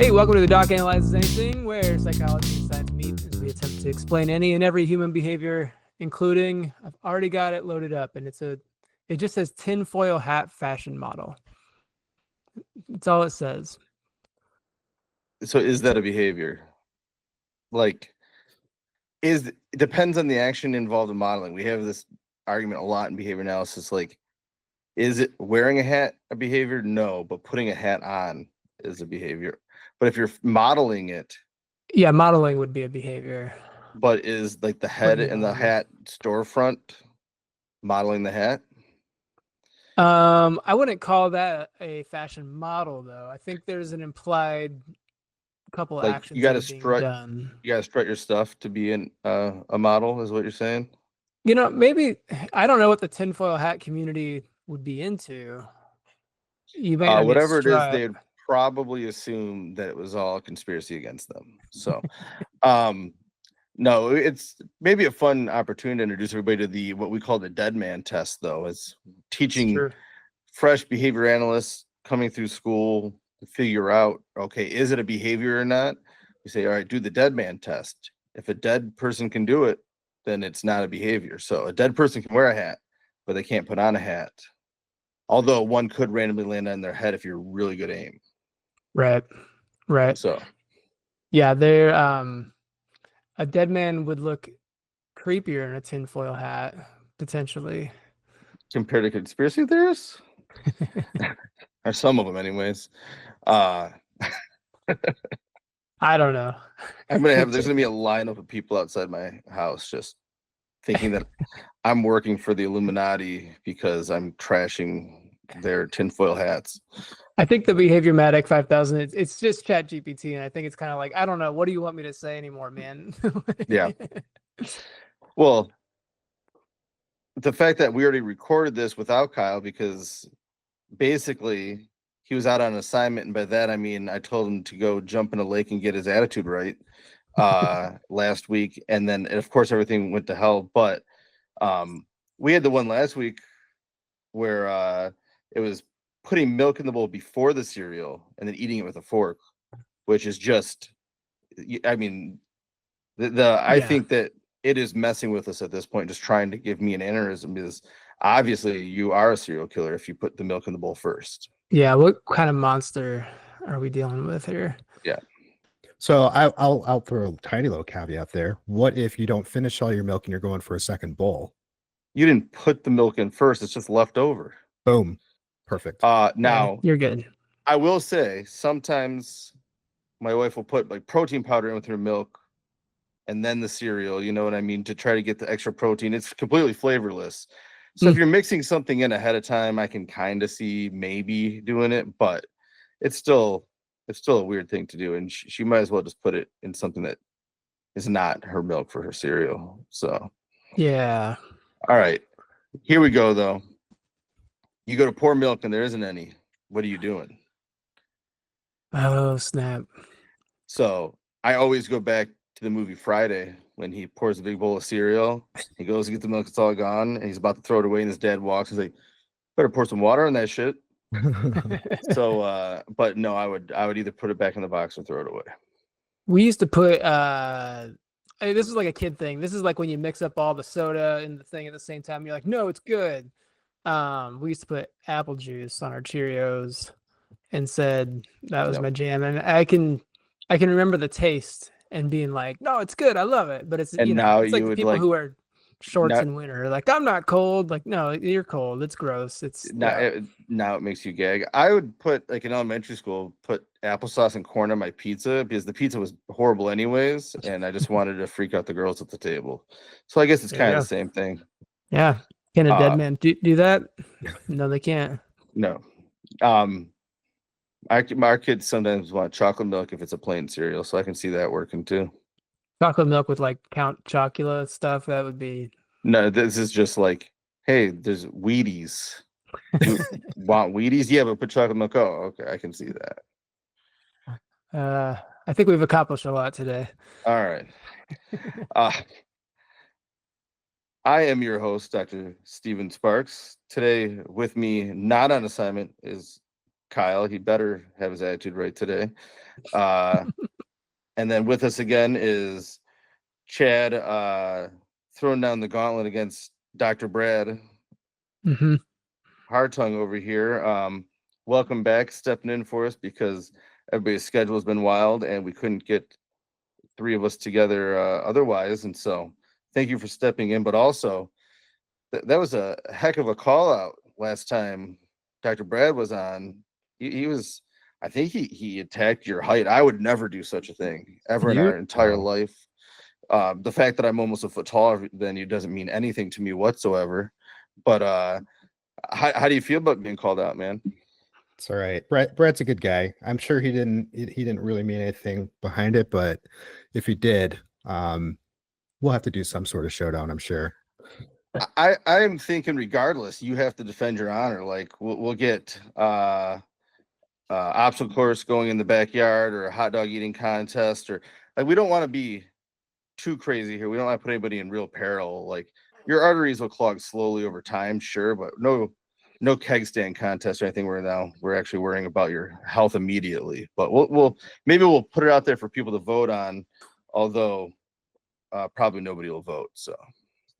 Hey, welcome to the Doc Analyzes Anything, where psychology and science meet as we attempt to explain any and every human behavior, including, I've already got it loaded up, and it just says tinfoil hat fashion model. That's all it says. So is that a behavior? Like, it depends on the action involved in modeling. We have this argument a lot in behavior analysis. Like, is it wearing a hat a behavior? No, but putting a hat on is a behavior. But if you're modeling it, Yeah, modeling would be a behavior. but is like the head and the hat storefront modeling the hat? I wouldn't call that a fashion model, though. I think there's an implied couple Like actions you got to being strut, done. you got to strut your stuff to be a model, is what you're saying? Maybe I don't know what the tinfoil hat community would be into. You might not need Whatever it is, strut. they'd probably assume that it was all a conspiracy against them. So, no, it's maybe a fun opportunity to introduce everybody to what we call the dead man test, though. It's teaching fresh behavior analysts coming through school to figure out, okay, is it a behavior or not? We say, all right, do the dead man test. If a dead person can do it, then it's not a behavior. So a dead person can wear a hat, but they can't put on a hat. Although one could randomly land on their head if you're really good aim. Right. So yeah, a dead man would look creepier in a tinfoil hat, potentially. Compared to conspiracy theorists? Or some of them anyways. I don't know. There's gonna be a lineup of people outside my house just thinking that I'm working for the Illuminati because I'm trashing their tinfoil hats. I think the Behaviormatic 5000, it's just ChatGPT, and I think it's kind of like, I don't know, what do you want me to say anymore, man? Yeah. Well, the fact that we already recorded this without Kyle, because basically he was out on assignment, and by that I mean I told him to go jump in a lake and get his attitude right last week, and then of course everything went to hell. But we had the one last week where it was putting milk in the bowl before the cereal and then eating it with a fork, which is just, I mean, I think that it is messing with us at this point, just trying to give me an aneurysm, because obviously you are a serial killer if you put the milk in the bowl first. Yeah, what kind of monster are we dealing with here? Yeah. So I'll throw a tiny little caveat there. What if you don't finish all your milk and you're going for a second bowl? You didn't put the milk in first, it's just left over. Boom. Perfect. Now you're good. I will say sometimes my wife will put like protein powder in with her milk and then the cereal, you know what I mean, to try to get the extra protein. It's completely flavorless. So if you're mixing something in ahead of time, I can kind of see maybe doing it, but it's still a weird thing to do. And she might as well just put it in something that is not her milk for her cereal. So yeah. All right, here we go though. You go to pour milk and there isn't any. What are you doing? Oh, snap. So I always go back to the movie Friday when he pours a big bowl of cereal. He goes to get the milk, it's all gone, and he's about to throw it away, and his dad walks. He's like, better pour some water on that shit. So but no, I would either put it back in the box or throw it away. We used to put this is like a kid thing. This is like when you mix up all the soda and the thing at the same time. You're like, no, it's good. We used to put apple juice on our Cheerios and said that was my jam. And I can remember the taste and being like, no, it's good. I love it. But it's, and it's like the people who wear shorts in winter. Like, I'm not cold. Like, no, you're cold. It's gross. It's now it makes you gag. I would put, like in elementary school, put applesauce and corn on my pizza because the pizza was horrible anyways, and I just wanted to freak out the girls at the table. So I guess it's kind of the same thing. Yeah. Can a dead man do that? No, they can't. No. Our kids sometimes want chocolate milk if it's a plain cereal, so I can see that working too. Chocolate milk with like Count Chocula stuff, that would be... No, this is just like, hey, there's Wheaties. Want Wheaties? Yeah, but put chocolate milk. Oh, okay, I can see that. I think we've accomplished a lot today. All right. I am your host, Dr. Steven Sparks. Today with me, not on assignment, is Kyle. He better have his attitude right today. And then with us again is Chad, throwing down the gauntlet against Dr. Brad. Mm-hmm. Hard tongue over here. Welcome back, stepping in for us because everybody's schedule has been wild and we couldn't get three of us together otherwise. And so thank you for stepping in, but also that was a heck of a call out last time Dr. Brad was on. He was, I think he attacked your height. I would never do such a thing ever in You? our entire No. life. The fact that I'm almost a foot taller than you doesn't mean anything to me whatsoever. But how do you feel about being called out, man? It's all right. Brad's a good guy. I'm sure he didn't really mean anything behind it, but if he did, we'll have to do some sort of showdown, I'm sure. I am thinking regardless, you have to defend your honor. Like we'll get obstacle course going in the backyard or a hot dog eating contest, or like we don't want to be too crazy here. We don't want to put anybody in real peril. Like your arteries will clog slowly over time, sure, but no keg stand contest or anything where now we're actually worrying about your health immediately. But we'll maybe we'll put it out there for people to vote on, although probably nobody will vote. So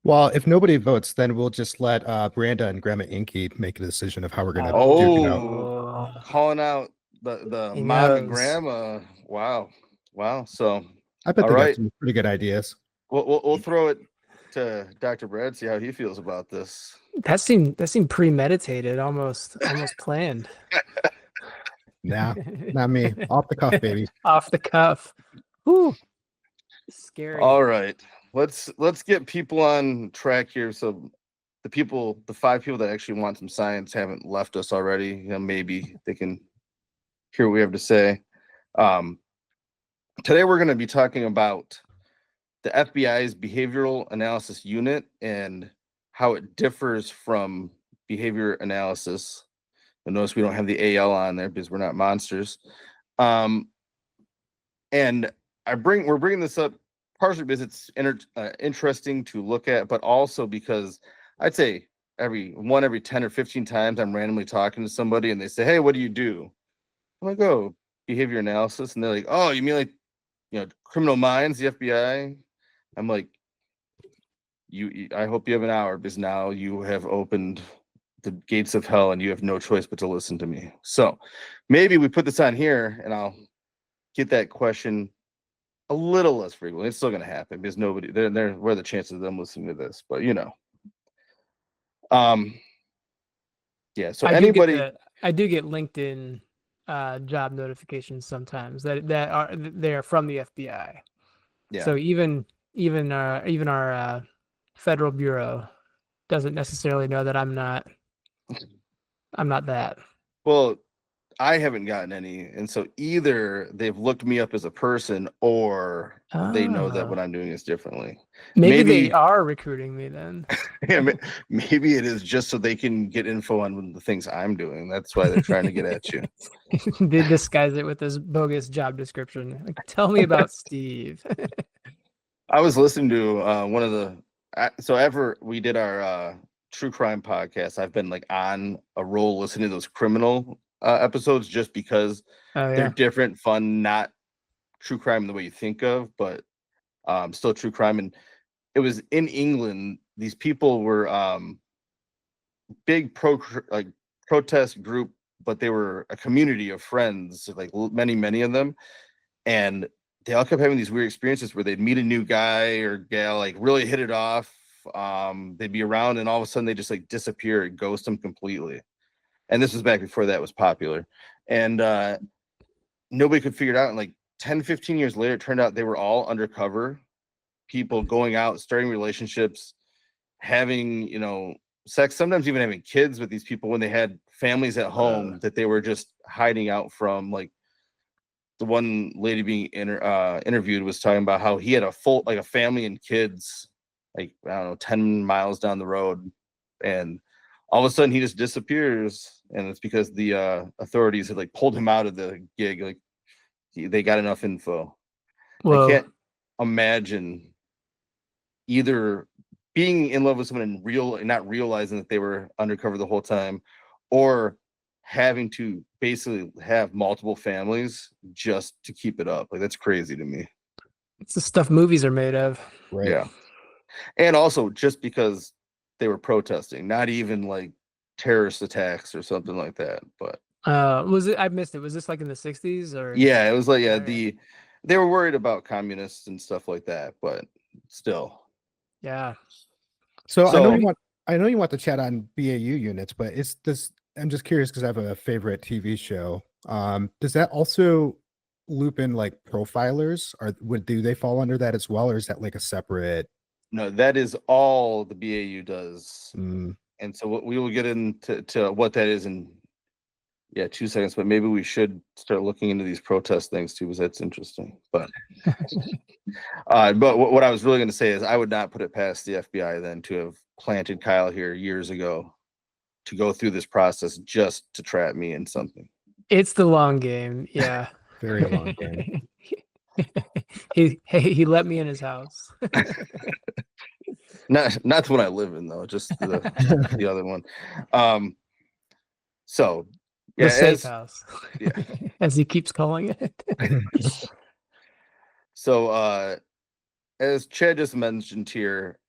Well, if nobody votes, then we'll just let Branda and Grandma Inky make a decision of how we're gonna Oh, duke it out. calling out the He mom and knows. grandma. Wow. So I bet all they got right, some pretty good ideas. we'll throw it to Dr. Brad, see how he feels about this. That seemed premeditated, almost planned. Nah, not me. Off the cuff, baby. Off the cuff. Whew. Scary. All right, let's get people on track here. So the 5 people that actually want some science haven't left us already. You know, maybe they can hear what we have to say. Today we're going to be talking about the FBI's behavioral analysis unit and how it differs from behavior analysis. And notice we don't have the AL on there because we're not monsters. And we're bringing this up partially because it's interesting to look at, but also because I'd say every 10 or 15 times I'm randomly talking to somebody and they say, "Hey, what do you do?" I'm like, "Oh, behavior analysis." And they're like, "Oh, you mean like, Criminal Minds, the FBI?" I'm like, I hope you have an hour because now you have opened the gates of hell and you have no choice but to listen to me. So maybe we put this on here and I'll get that question a little less frequently. It's still going to happen because nobody, what are the chances of them listening to this? But yeah. So I do get LinkedIn job notifications sometimes that are they're from the FBI. Yeah. So even our federal bureau doesn't necessarily know that I'm not that. Well, I haven't gotten any, and so either they've looked me up as a person or they know that what I'm doing is differently. Maybe they are recruiting me then. Yeah, maybe it is just so they can get info on the things I'm doing. That's why they're trying to get at you. They disguise it with this bogus job description. Like, tell me about Steve. I was listening to one of the so ever we did our true crime podcast. I've been like on a roll listening to those criminal episodes just because they're different, fun, not true crime in the way you think of, but still true crime. And it was in England. These people were big protest group, but they were a community of friends, like many of them, and they all kept having these weird experiences where they'd meet a new guy or gal, like really hit it off. They'd be around and all of a sudden they just like disappear and ghost them completely. And this was back before that was popular. And nobody could figure it out. And like 10, 15 years later, it turned out they were all undercover people going out, starting relationships, having, sex, sometimes even having kids with these people when they had families at home that they were just hiding out from. Like the one lady being interviewed was talking about how he had a family and kids, like, I don't know, 10 miles down the road. And all of a sudden he just disappears. And it's because the authorities had like pulled him out of the gig. Like they got enough info. Whoa. I can't imagine either being in love with someone and not realizing that they were undercover the whole time, or having to basically have multiple families just to keep it up. Like, that's crazy to me. It's the stuff movies are made of. Right. Yeah. And also just because they were protesting, not even like terrorist attacks or something like that. But Was it? I missed it. Was this like in the 60s or? yeah, it was like, Okay. they were worried about communists and stuff like that, but still. Yeah. So So I know you want to chat on BAU units, but it's this. I'm just curious because I have a favorite TV show. Does that also loop in like profilers, or do they fall under that as well, or is that like a separate? no, that is all the BAU does. Mm, And so we will get into what that is in 2 seconds, but maybe we should start looking into these protest things too, because that's interesting. But what I was really going to say is I would not put it past the FBI then to have planted Kyle here years ago to go through this process just to trap me in something. It's the long game. Yeah. very long game. He let me in his house. Not the one I live in though, just the other one. So yeah, The safe house. yeah. As he keeps calling it. So as Chad just mentioned here,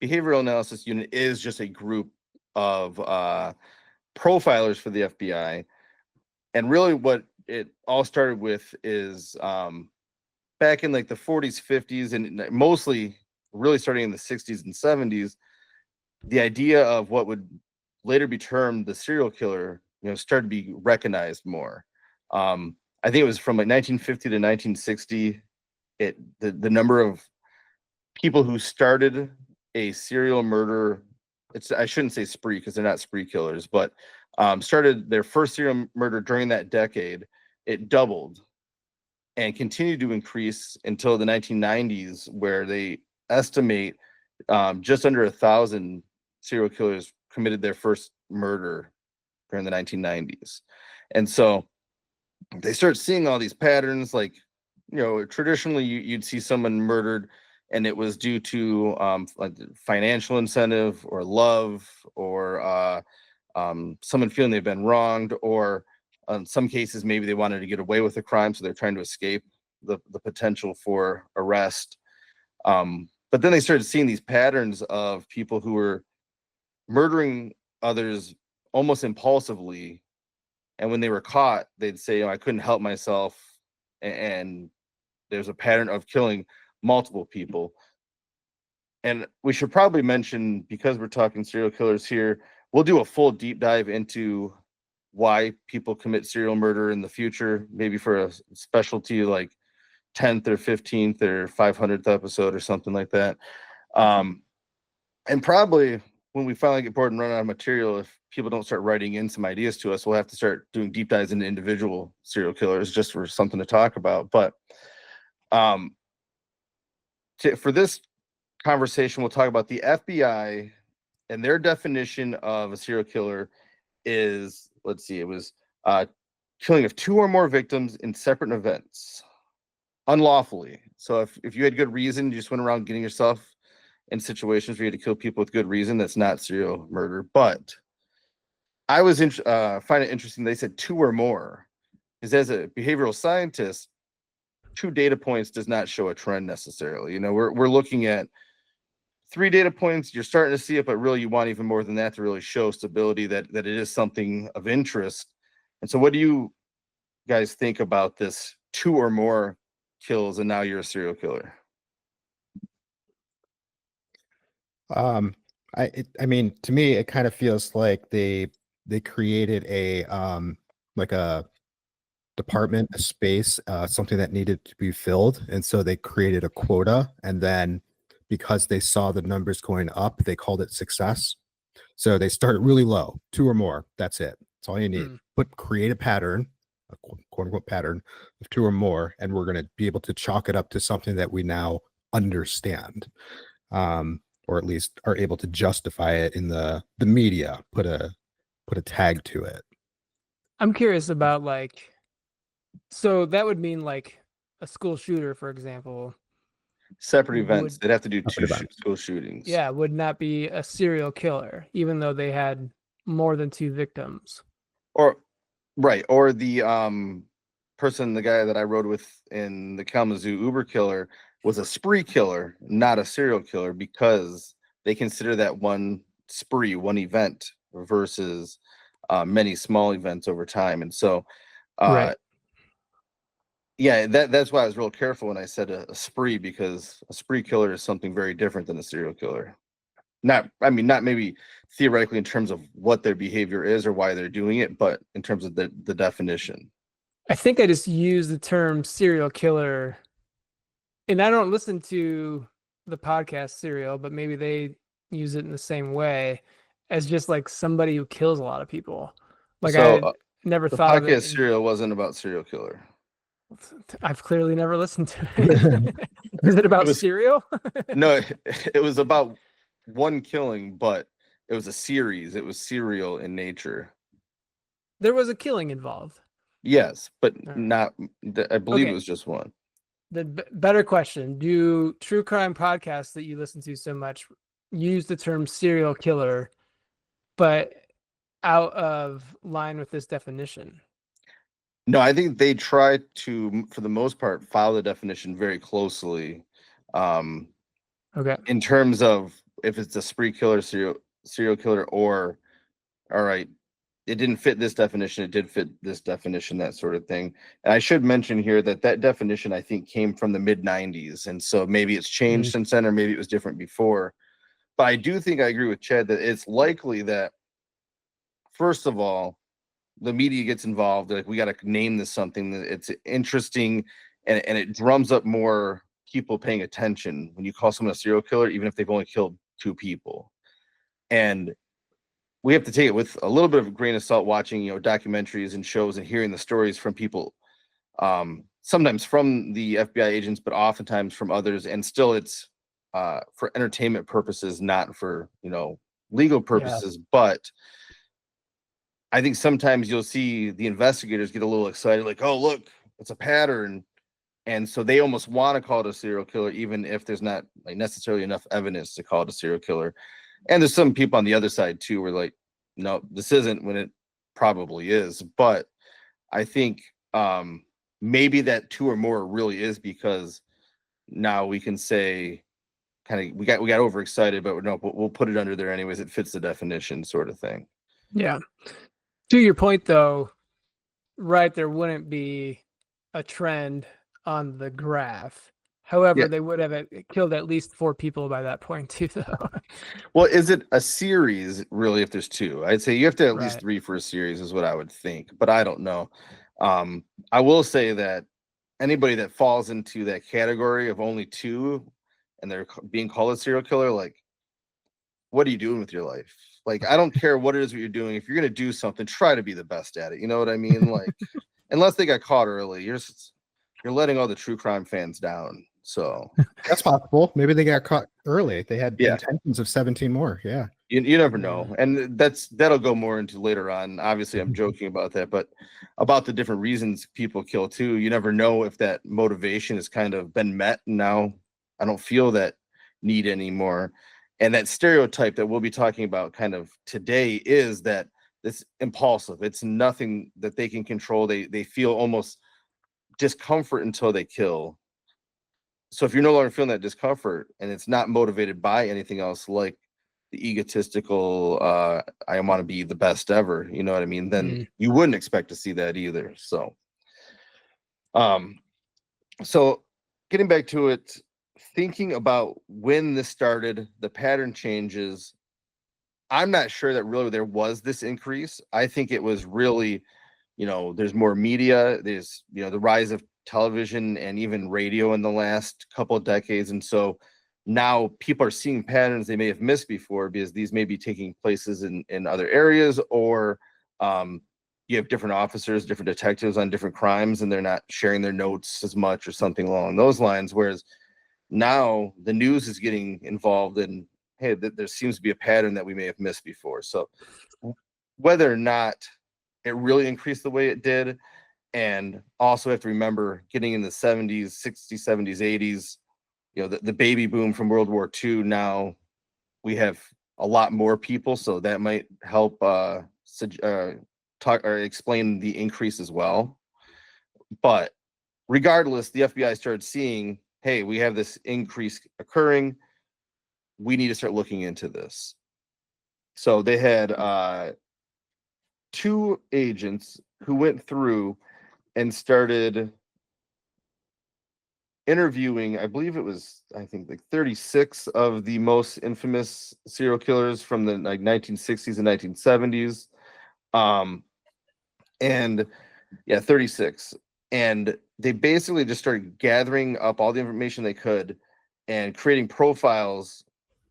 behavioral analysis unit is just a group of profilers for the FBI. And really what it all started with is back in like the 40s, 50s, and mostly really starting in the 60s and 70s, the idea of what would later be termed the serial killer, started to be recognized more. I think it was from like 1950 to 1960. The number of people who started a serial murder, I shouldn't say spree because they're not spree killers, but started their first serial murder during that decade, it doubled and continued to increase until the 1990s, where they estimate just under 1,000 serial killers committed their first murder during the 1990s. And so they start seeing all these patterns, like, traditionally you'd see someone murdered and it was due to like financial incentive or love or someone feeling they've been wronged, or in some cases maybe they wanted to get away with the crime, so they're trying to escape the potential for arrest. But then they started seeing these patterns of people who were murdering others almost impulsively, and when they were caught they'd say, I couldn't help myself, and there's a pattern of killing multiple people. And we should probably mention, because we're talking serial killers here, we'll do a full deep dive into why people commit serial murder in the future, maybe for a specialty like 10th or 15th or 500th episode or something like that. And probably when we finally get bored and run out of material, if people don't start writing in some ideas to us, we'll have to start doing deep dives into individual serial killers just for something to talk about. But for this conversation, we'll talk about the FBI, and their definition of a serial killer is, let's see, it was killing of 2 or more victims in separate events unlawfully. So if you had good reason, you just went around getting yourself in situations where you had to kill people with good reason, that's not serial murder. But I was find it interesting they said 2 or more, because as a behavioral scientist, 2 data points does not show a trend necessarily. We're looking at 3 data points, you're starting to see it, but really you want even more than that to really show stability, that it is something of interest. And so what do you guys think about this 2 or more kills and now you're a serial killer? I mean, to me, it kind of feels like they created a like a department, a space, something that needed to be filled, and so they created a quota, and then because they saw the numbers going up, they called it success. So they started really low, 2 or more. That's it. That's all you need. But create a pattern, a quote unquote pattern of 2 or more, and we're going to be able to chalk it up to something that we now understand. Or at least are able to justify it in the media, put a tag to it. I'm curious about so that would mean like a school shooter, for example. Separate events. They'd have to do 2 school shootings. Yeah, would not be a serial killer, even though they had more than 2 victims. Or right, or the the guy that I rode with in the Kalamazoo Uber killer was a spree killer, not a serial killer, because they consider that one spree, one event versus many small events over time. And so Right. yeah, that's why I was real careful when I said a spree, because a spree killer is something very different than a serial killer. Not maybe theoretically in terms of what their behavior is or why they're doing it, but in terms of the definition. I think I just use the term serial killer, and I don't listen to the podcast Serial, but maybe they use it in the same way as just like somebody who kills a lot of people. Like So I never the thought of it podcast in, serial wasn't about serial killer. I've clearly never listened to it. Is it It about was cereal? no, it was about one killing, but it was a series. It was serial in nature. There was a killing involved. Yes, but All right. not. I believe it Okay. was just one. The better question: do true crime podcasts that you listen to so much use the term serial killer, but out of line with this definition? No, I think they try to, for the most part, follow the definition very closely. Um, Okay. in terms of if it's a spree killer, serial killer, or all right, it didn't fit this definition, it did fit this definition, that sort of thing. And I should mention here that definition I think came from the mid 90s, and so maybe it's changed since then, or maybe it was different before. But I do think I agree with Chad that it's likely that, first of all, the media gets involved. Like, we got to name this something that it's interesting, and it drums up more people paying attention when you call someone a serial killer, even if they've only killed 2 people. And we have to take it with a little bit of a grain of salt, watching documentaries and shows and hearing the stories from people, sometimes from the FBI agents, but oftentimes from others. And still, it's for entertainment purposes, not for legal purposes. But I think sometimes you'll see the investigators get a little excited, like, oh, look, it's a pattern. And so they almost want to call it a serial killer, even if there's not like necessarily enough evidence to call it a serial killer. And there's some people on the other side too, where like, no, this isn't, when it probably is. But I think maybe that 2 or more really is, because now we can say kind of we got overexcited, but no, we'll put it under there anyways. It fits the definition, sort of thing. Yeah. To your point, though, right, there wouldn't be a trend on the graph. However, Yeah. they would have killed at least 4 people by that point, too, though. Well, is it a series really if there's 2? I'd say you have to at least Right. 3 for a series is what I would think, but I don't know. I will say that anybody that falls into that category of only 2 and they're being called a serial killer, like, what are you doing with your life? Like, I don't care what it is what you're doing. If you're gonna do something, try to be the best at it. You know what I mean? Like, unless they got caught early, you're letting all the true crime fans down. So That's possible. Maybe they got caught early. They had yeah, intentions of 17 more. Yeah. you never know, and that'll go more into later on. Obviously, I'm joking about that, but about the different reasons people kill too. You never know if that motivation has kind of been met. And now I don't feel that need anymore. And that stereotype that we'll be talking about kind of today is that it's impulsive. It's nothing that they can control. They feel almost discomfort until they kill. So if you're no longer feeling that discomfort and it's not motivated by anything else, like the egotistical, I want to be the best ever, you know what I mean? Then you wouldn't expect to see that either. So, so getting back to it, thinking about when this started, the pattern changes, I'm not sure that really there was this increase. I think it was really, there's more media, there's, the rise of television and even radio in the last couple of decades. And so now people are seeing patterns they may have missed before, because these may be taking places in other areas, or you have different officers, different detectives on different crimes, and they're not sharing their notes as much or something along those lines. Whereas now the news is getting involved in, hey, there seems to be a pattern that we may have missed before. So whether or not it really increased the way it did, and also have to remember getting in the 70s, 60s, 70s, 80s, the baby boom from World War II. Now we have a lot more people, so that might help talk or explain the increase as well. But regardless, the FBI started seeing, hey, we have this increase occurring. We need to start looking into this. So they had 2 agents who went through and started interviewing, I believe it was, I think, like 36 of the most infamous serial killers from the like 1960s and 1970s. And yeah, 36. And they basically just started gathering up all the information they could and creating profiles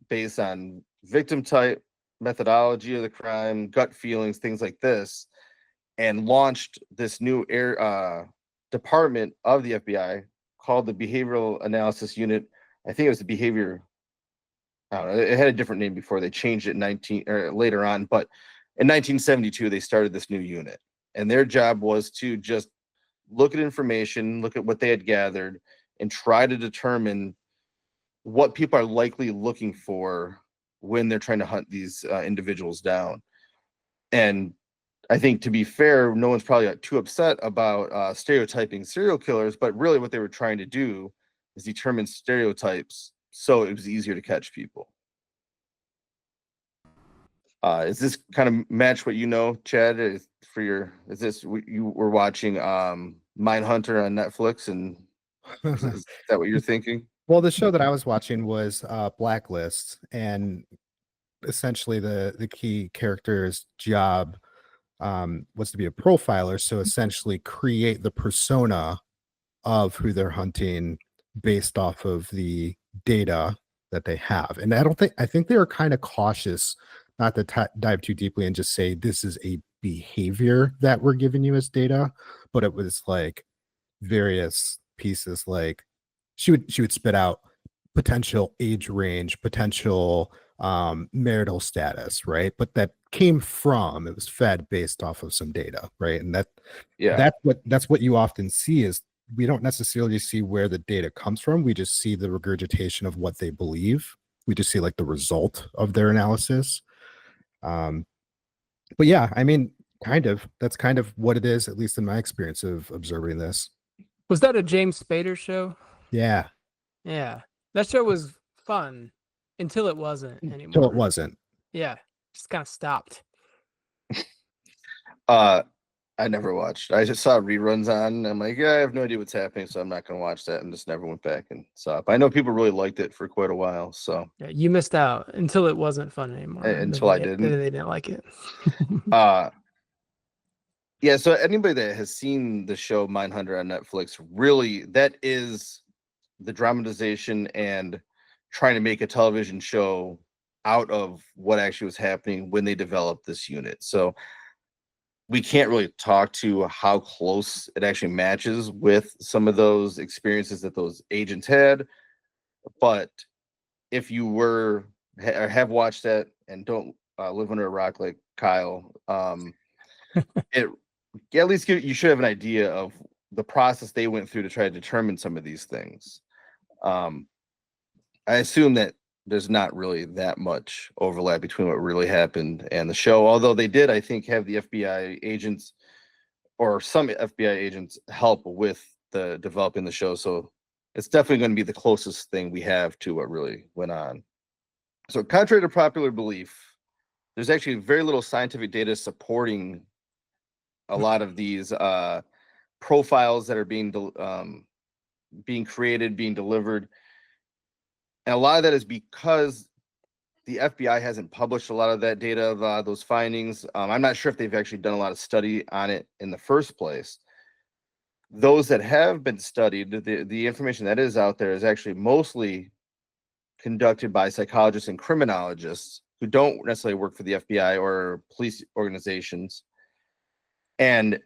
based on victim type, methodology of the crime, gut feelings, things like this, and launched this new department of the FBI called the Behavioral Analysis Unit. I think it was the Behavior. I don't know, it had a different name before they changed it later on, but in 1972 they started this new unit, and their job was to just look at information, look at what they had gathered, and try to determine what people are likely looking for when they're trying to hunt these individuals down. And I think, to be fair, no one's probably too upset about stereotyping serial killers, but really what they were trying to do is determine stereotypes so it was easier to catch people. Is this kind of match what you know, Chad? Is this you were watching Mindhunter on Netflix, and is that what you're thinking? Well, the show that I was watching was Blacklist, and essentially the key character's job was to be a profiler. So essentially create the persona of who they're hunting based off of the data that they have. And I think they were kind of cautious not to dive too deeply and just say this is a behavior that we're giving you as data, but it was like various pieces. Like she would spit out potential age range, potential marital status, right? But that came from, it was fed based off of some data, right? And that's what you often see is we don't necessarily see where the data comes from. We just see the regurgitation of what they believe. We just see like the result of their analysis. But yeah, I mean, that's kind of what it is, at least in my experience of observing this. Was that a James Spader show? Yeah. Yeah. That show was fun until it wasn't anymore. Until it wasn't. Yeah. Just kind of stopped. I never watched. I just saw reruns on, and I'm like, yeah, I have no idea what's happening, so I'm not going to watch that, and just never went back and saw it. But I know people really liked it for quite a while, so. Yeah, you missed out until it wasn't fun anymore. Until I didn't. They didn't like it. Yeah, so anybody that has seen the show Mindhunter on Netflix, really, that is the dramatization and trying to make a television show out of what actually was happening when they developed this unit. So we can't really talk to how close it actually matches with some of those experiences that those agents had. But if you were or have watched that and don't live under a rock like Kyle, at least you should have an idea of the process they went through to try to determine some of these things. I assume that there's not really that much overlap between what really happened and the show, although they did, I think, have the FBI agents or some FBI agents help with the developing the show. So it's definitely going to be the closest thing we have to what really went on. So contrary to popular belief, there's actually very little scientific data supporting a lot of these profiles that are being created, being delivered. And a lot of that is because the FBI hasn't published a lot of that data of those findings. I'm not sure if they've actually done a lot of study on it in the first place. Those that have been studied, the information that is out there is actually mostly conducted by psychologists and criminologists who don't necessarily work for the FBI or police organizations. And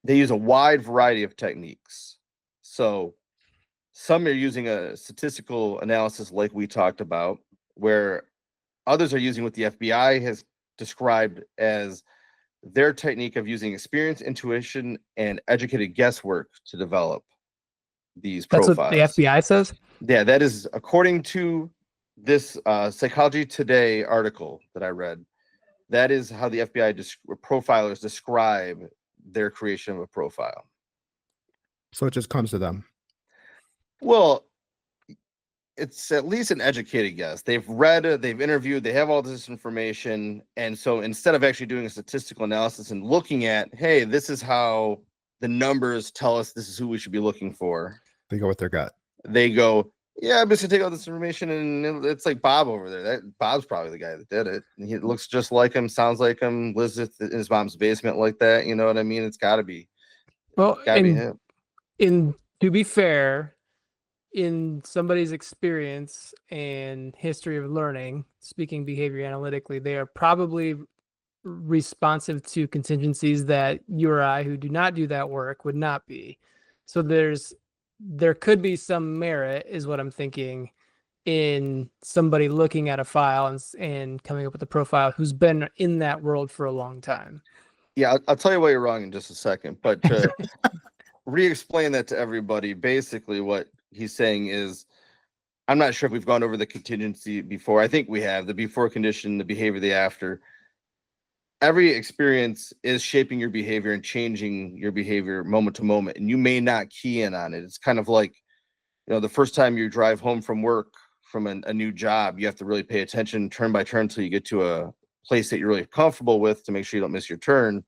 they use a wide variety of techniques. So some are using a statistical analysis like we talked about, where others are using what the FBI has described as their technique of using experience, intuition, and educated guesswork to develop these profiles. That's what the FBI says? Yeah, that is according to this Psychology Today article that I read. That is how the FBI profilers describe their creation of a profile. So it just comes to them. Well, it's at least an educated guess. They've read, they've interviewed, they have all this information. And so instead of actually doing a statistical analysis and looking at, hey, this is how the numbers tell us this is who we should be looking for, They go with their gut. they go, yeah, I'm just gonna take all this information, and it's like Bob over there. That Bob's probably the guy that did it. He looks just like him, sounds like him, lives in his mom's basement like that. You know what I mean? It's gotta be. Well, Gotta be him. to be fair, in somebody's experience and history of learning, speaking behavior analytically, they are probably responsive to contingencies that you or I, who do not do that work, would not be. So there could be some merit, is what I'm thinking, in somebody looking at a file and coming up with a profile who's been in that world for a long time. Yeah, I'll tell you why you're wrong in just a second, but to re-explain that to everybody, basically what he's saying is, I'm not sure if we've gone over the contingency before. I think we have. The before condition, the behavior, the after. Every experience is shaping your behavior and changing your behavior moment to moment, and you may not key in on it. It's kind of like, the first time you drive home from work from a new job, you have to really pay attention turn by turn until you get to a place that you're really comfortable with to make sure you don't miss your turn.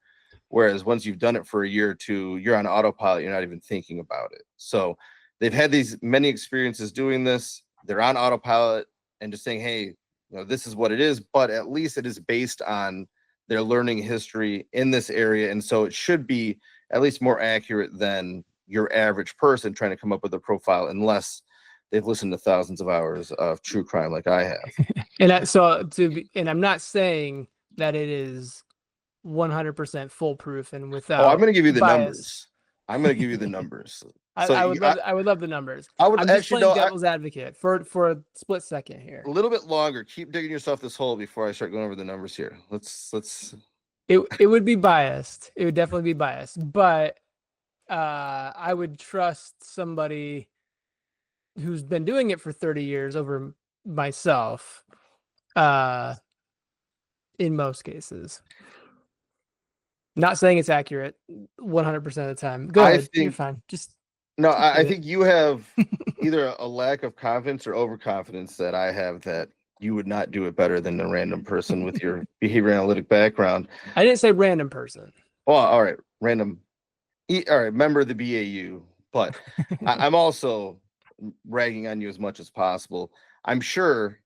Whereas once you've done it for a year or two, you're on autopilot. You're not even thinking about it. So they've had these many experiences doing this. They're on autopilot and just saying, hey, this is what it is, but at least it is based on their learning history in this area. And so it should be at least more accurate than your average person trying to come up with a profile, unless they've listened to thousands of hours of true crime like I have. And I'm not saying that it is 100% foolproof and without. I'm going to give you the bias. numbers. I'm going to give you the numbers. I would love the numbers. I'm just playing devil's advocate for a split second here. A little bit longer. Keep digging yourself this hole before I start going over the numbers here. Let's. It would be biased. It would definitely be biased, but I would trust somebody who's been doing it for 30 years over myself. In most cases. Not saying it's accurate 100% of the time. Go ahead. You're fine. I think you have either a lack of confidence or overconfidence that I have that you would not do it better than a random person with your behavior analytic background. I didn't say random person. Oh, all right. Random. All right. Member of the BAU. But I'm also ragging on you as much as possible. I'm sure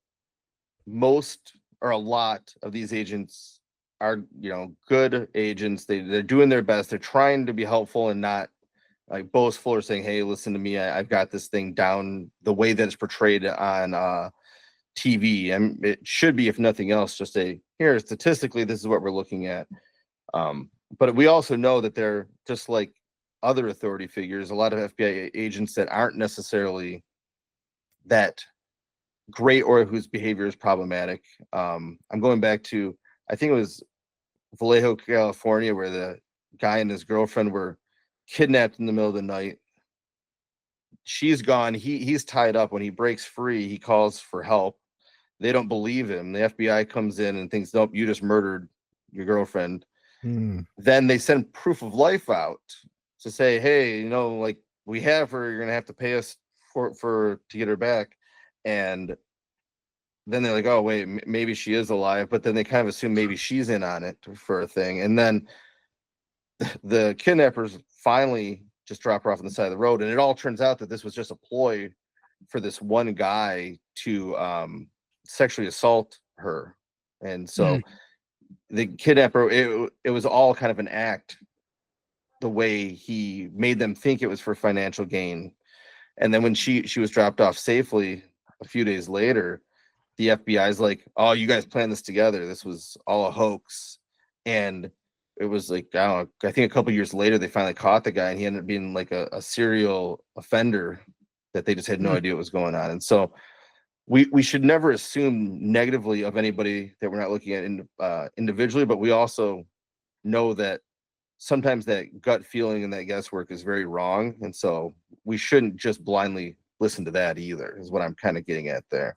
most or a lot of these agents are, good agents. They're doing their best. They're trying to be helpful and not like boastful or saying, hey, listen to me. I've got this thing down the way that it's portrayed on TV. And it should be, if nothing else, just here, statistically, this is what we're looking at. But we also know that they're just like other authority figures, a lot of FBI agents that aren't necessarily that great or whose behavior is problematic. I'm going back to, I think it was Vallejo, California, where the guy and his girlfriend were kidnapped in the middle of the night. She's gone. He's tied up. When he breaks free, he calls for help. They don't believe him. The FBI comes in and thinks, nope, you just murdered your girlfriend. Then they send proof of life out to say, hey, like, we have her. You're gonna have to pay us for to get her back. And then they're like, oh, wait, maybe she is alive. But then they kind of assume maybe she's in on it for a thing. And then the kidnappers finally just drop her off on the side of the road. And it all turns out that this was just a ploy for this one guy to sexually assault her. And so the kidnapper, it was all kind of an act, the way he made them think it was for financial gain. And then when she was dropped off safely a few days later, the FBI's like, oh, you guys planned this together. This was all a hoax. And it was like, I think a couple years later, they finally caught the guy, and he ended up being like a serial offender that they just had no idea what was going on. And so we should never assume negatively of anybody that we're not looking at individually, but we also know that sometimes that gut feeling and that guesswork is very wrong. And so we shouldn't just blindly listen to that either, is what I'm kind of getting at there.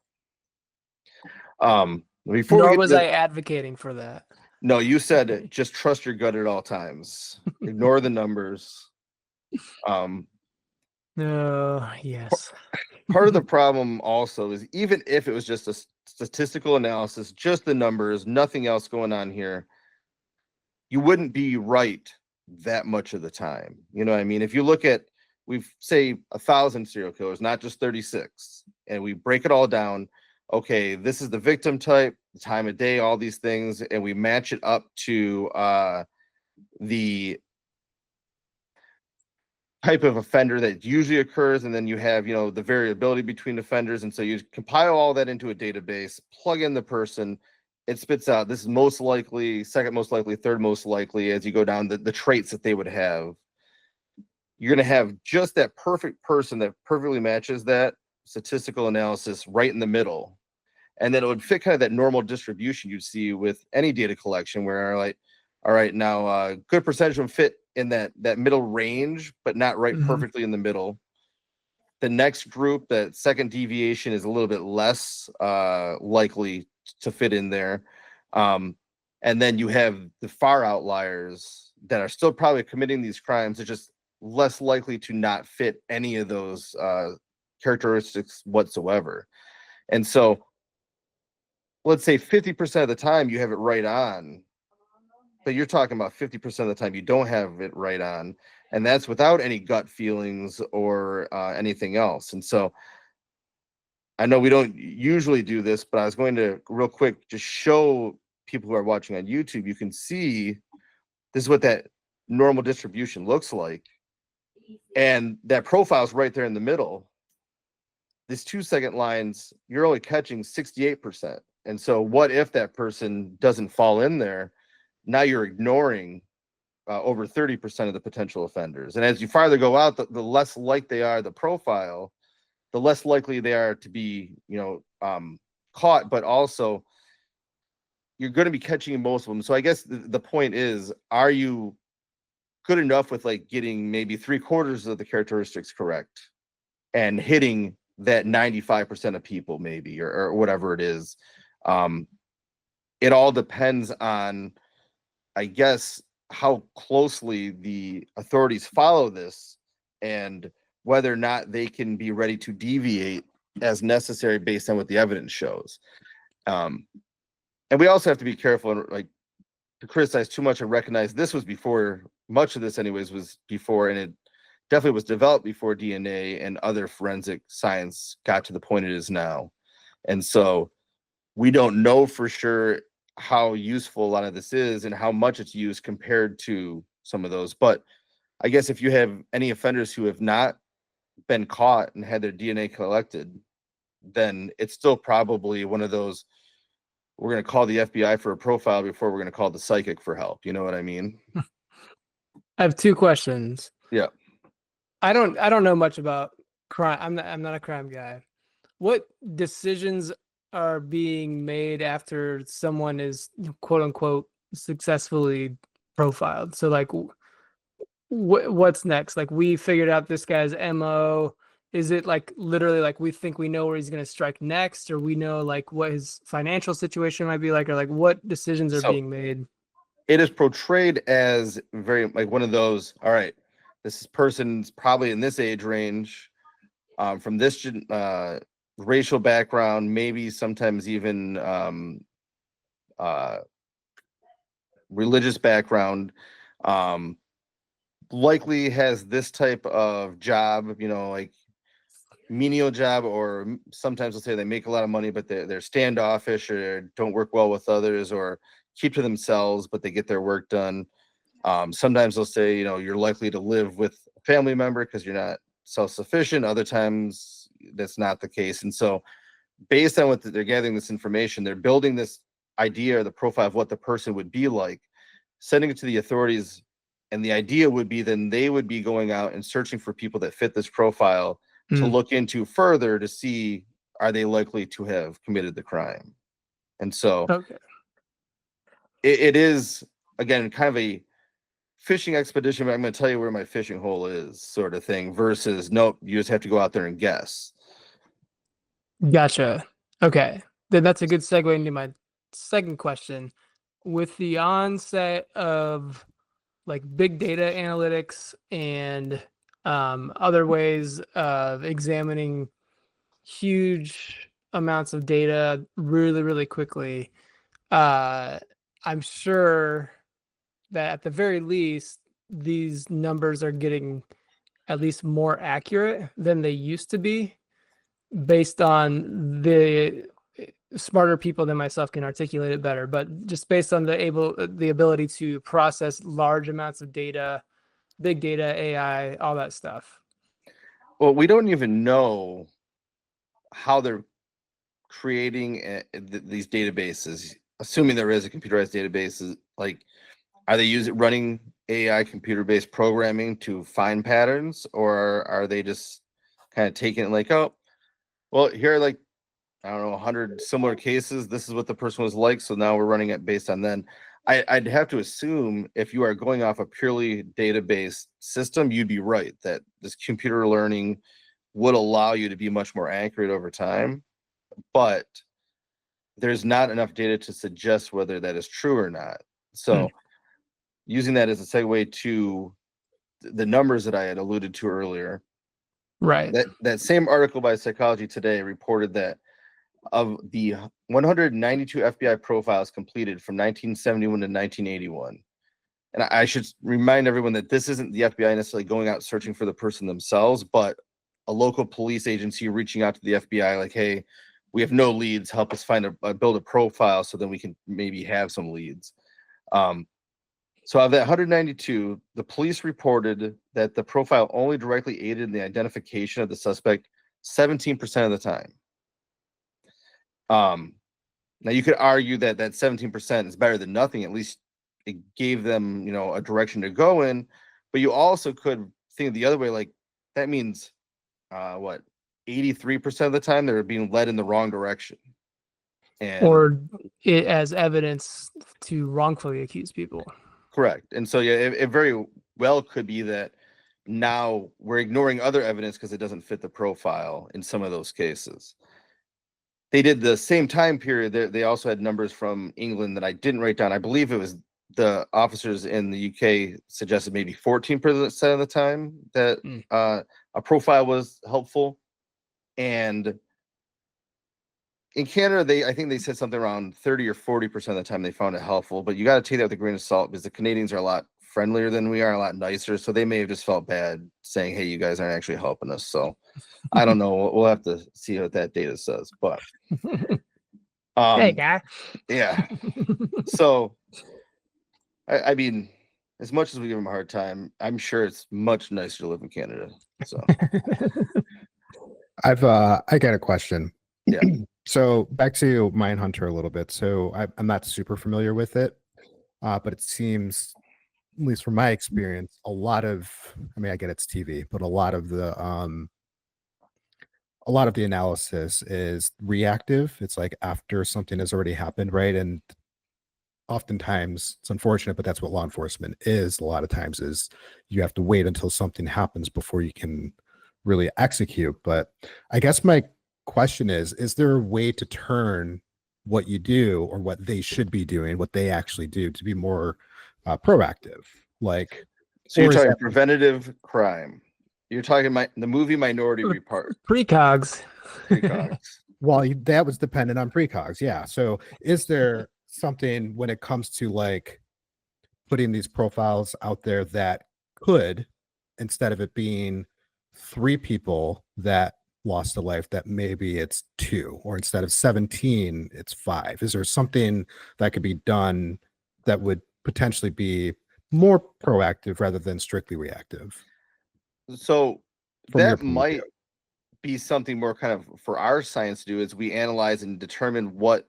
Nor was I advocating for that. No, you said just trust your gut at all times. Ignore the numbers. No, yes. Part of the problem also is even if it was just a statistical analysis, just the numbers, nothing else going on here, you wouldn't be right that much of the time. You know what I mean? If you look at, we've say 1,000 serial killers, not just 36, and we break it all down. Okay, this is the victim type, the time of day, all these things, and we match it up to the type of offender that usually occurs, and then you have, you know, the variability between offenders, and so you compile all that into a database, plug in the person, it spits out this is most likely, second most likely, third most likely, as you go down the traits that they would have. You're going to have just that perfect person that perfectly matches that statistical analysis right in the middle, and then it would fit kind of that normal distribution you'd see with any data collection, where like, all right, now a good percentage of them fit in that middle range, but not right perfectly in the middle. The next group, that second deviation, is a little bit less likely to fit in there. And then you have the far outliers that are still probably committing these crimes. They're just less likely to not fit any of those characteristics whatsoever. And so let's say 50% of the time you have it right on, but you're talking about 50% of the time you don't have it right on, and that's without any gut feelings or anything else. And so I know we don't usually do this, but I was going to real quick just show people who are watching on YouTube. You can see this is what that normal distribution looks like, and that profile is right there in the middle. These 2-second lines, you're only catching 68%. And so what if that person doesn't fall in there? Now you're ignoring over 30% of the potential offenders. And as you farther go out, the less like they are the profile, the less likely they are to be, you know, caught, but also you're going to be catching most of them. So I guess the point is, are you good enough with like getting maybe 3/4 of the characteristics correct and hitting that 95% of people maybe, or whatever it is? It all depends on, I guess, how closely the authorities follow this and whether or not they can be ready to deviate as necessary based on what the evidence shows. And we also have to be careful and like to criticize too much and recognize this was before, much of this anyways was before, and it definitely was developed before DNA and other forensic science got to the point it is now. And so we don't know for sure how useful a lot of this is and how much it's used compared to some of those. But I guess if you have any offenders who have not been caught and had their DNA collected, then it's still probably one of those, we're going to call the FBI for a profile before we're going to call the psychic for help. You know what I mean? I have 2 questions. Yeah. I don't know much about crime. I'm not a crime guy. What decisions are being made after someone is quote unquote successfully profiled? So like what's next? Like, we figured out this guy's MO. Is it like literally like we think we know where he's going to strike next, or we know like what his financial situation might be like, or like what decisions are being made? It is portrayed as very like one of those, all right, this person's probably in this age range, from this racial background, maybe sometimes even religious background, likely has this type of job, you know, like menial job, or sometimes they'll say they make a lot of money, but they're standoffish or don't work well with others or keep to themselves, but they get their work done. Sometimes they'll say, you know, you're likely to live with a family member because you're not self-sufficient. Other times that's not the case. And so based on what they're gathering this information, they're building this idea or the profile of what the person would be like, sending it to the authorities. And the idea would be then they would be going out and searching for people that fit this profile to look into further to see, are they likely to have committed the crime? And so it is, again, kind of a fishing expedition, but I'm going to tell you where my fishing hole is sort of thing, versus nope, you just have to go out there and guess. Gotcha. Okay. Then that's a good segue into my second question. with the onset of like big data analytics and other ways of examining huge amounts of data really, really quickly, I'm sure that at the very least, these numbers are getting at least more accurate than they used to be based on the smarter people than myself can articulate it better, but just based on the ability to process large amounts of data, big data, AI, all that stuff. Well, we don't even know how they're creating these databases, assuming there is a computerized database. Like, are they running AI computer-based programming to find patterns, or are they just kind of taking it like, oh, well, here are like, I don't know, 100 similar cases. This is what the person was like, so now we're running it based on then. I'd have to assume if you are going off a purely database system, you'd be right that this computer learning would allow you to be much more accurate over time. But there's not enough data to suggest whether that is true or not. So using that as a segue to the numbers that I had alluded to earlier, right? That same article by Psychology Today reported that of the 192 FBI profiles completed from 1971 to 1981, and I should remind everyone that this isn't the FBI necessarily going out searching for the person themselves, but a local police agency reaching out to the FBI like, hey, we have no leads, help us build a profile so then we can maybe have some leads. So of that 192, the police reported that the profile only directly aided in the identification of the suspect 17% of the time. Now you could argue that 17% is better than nothing. At least it gave them, a direction to go in. But you also could think the other way, like that means 83% of the time they're being led in the wrong direction. Or it as evidence to wrongfully accuse people. Correct. And so, yeah, it very well could be that now we're ignoring other evidence because it doesn't fit the profile in some of those cases. They did the same time period. They also had numbers from England that I didn't write down. I believe it was the officers in the UK suggested maybe 14% of the time that a profile was helpful. And in Canada, I think they said something around 30 or 40% of the time they found it helpful. But you got to take that with a grain of salt because the Canadians are a lot friendlier than we are, a lot nicer. So they may have just felt bad saying, hey, you guys aren't actually helping us. So I don't know. We'll have to see what that data says. But hey, guy. Yeah. So I mean, as much as we give them a hard time, I'm sure it's much nicer to live in Canada. So I got a question. Yeah. So back to Mindhunter a little bit. So I'm not super familiar with it, but it seems, at least from my experience, a lot of, I mean, I get it's TV, but a lot of the analysis is reactive. It's like after something has already happened, right? And oftentimes it's unfortunate, but that's what law enforcement is. A lot of times is you have to wait until something happens before you can really execute. But I guess my question is there a way to turn what you do or what they should be doing, what they actually do, to be more proactive? Like, so you're talking preventative crime. You're talking the movie Minority Report. Precogs. Well, that was dependent on precogs. Yeah. So is there something when it comes to like putting these profiles out there that could, instead of it being 3 people that lost a life, that maybe it's 2, or instead of 17 it's 5? Is there something that could be done that would potentially be more proactive rather than strictly reactive? So that might be something more kind of for our science to do, as we analyze and determine what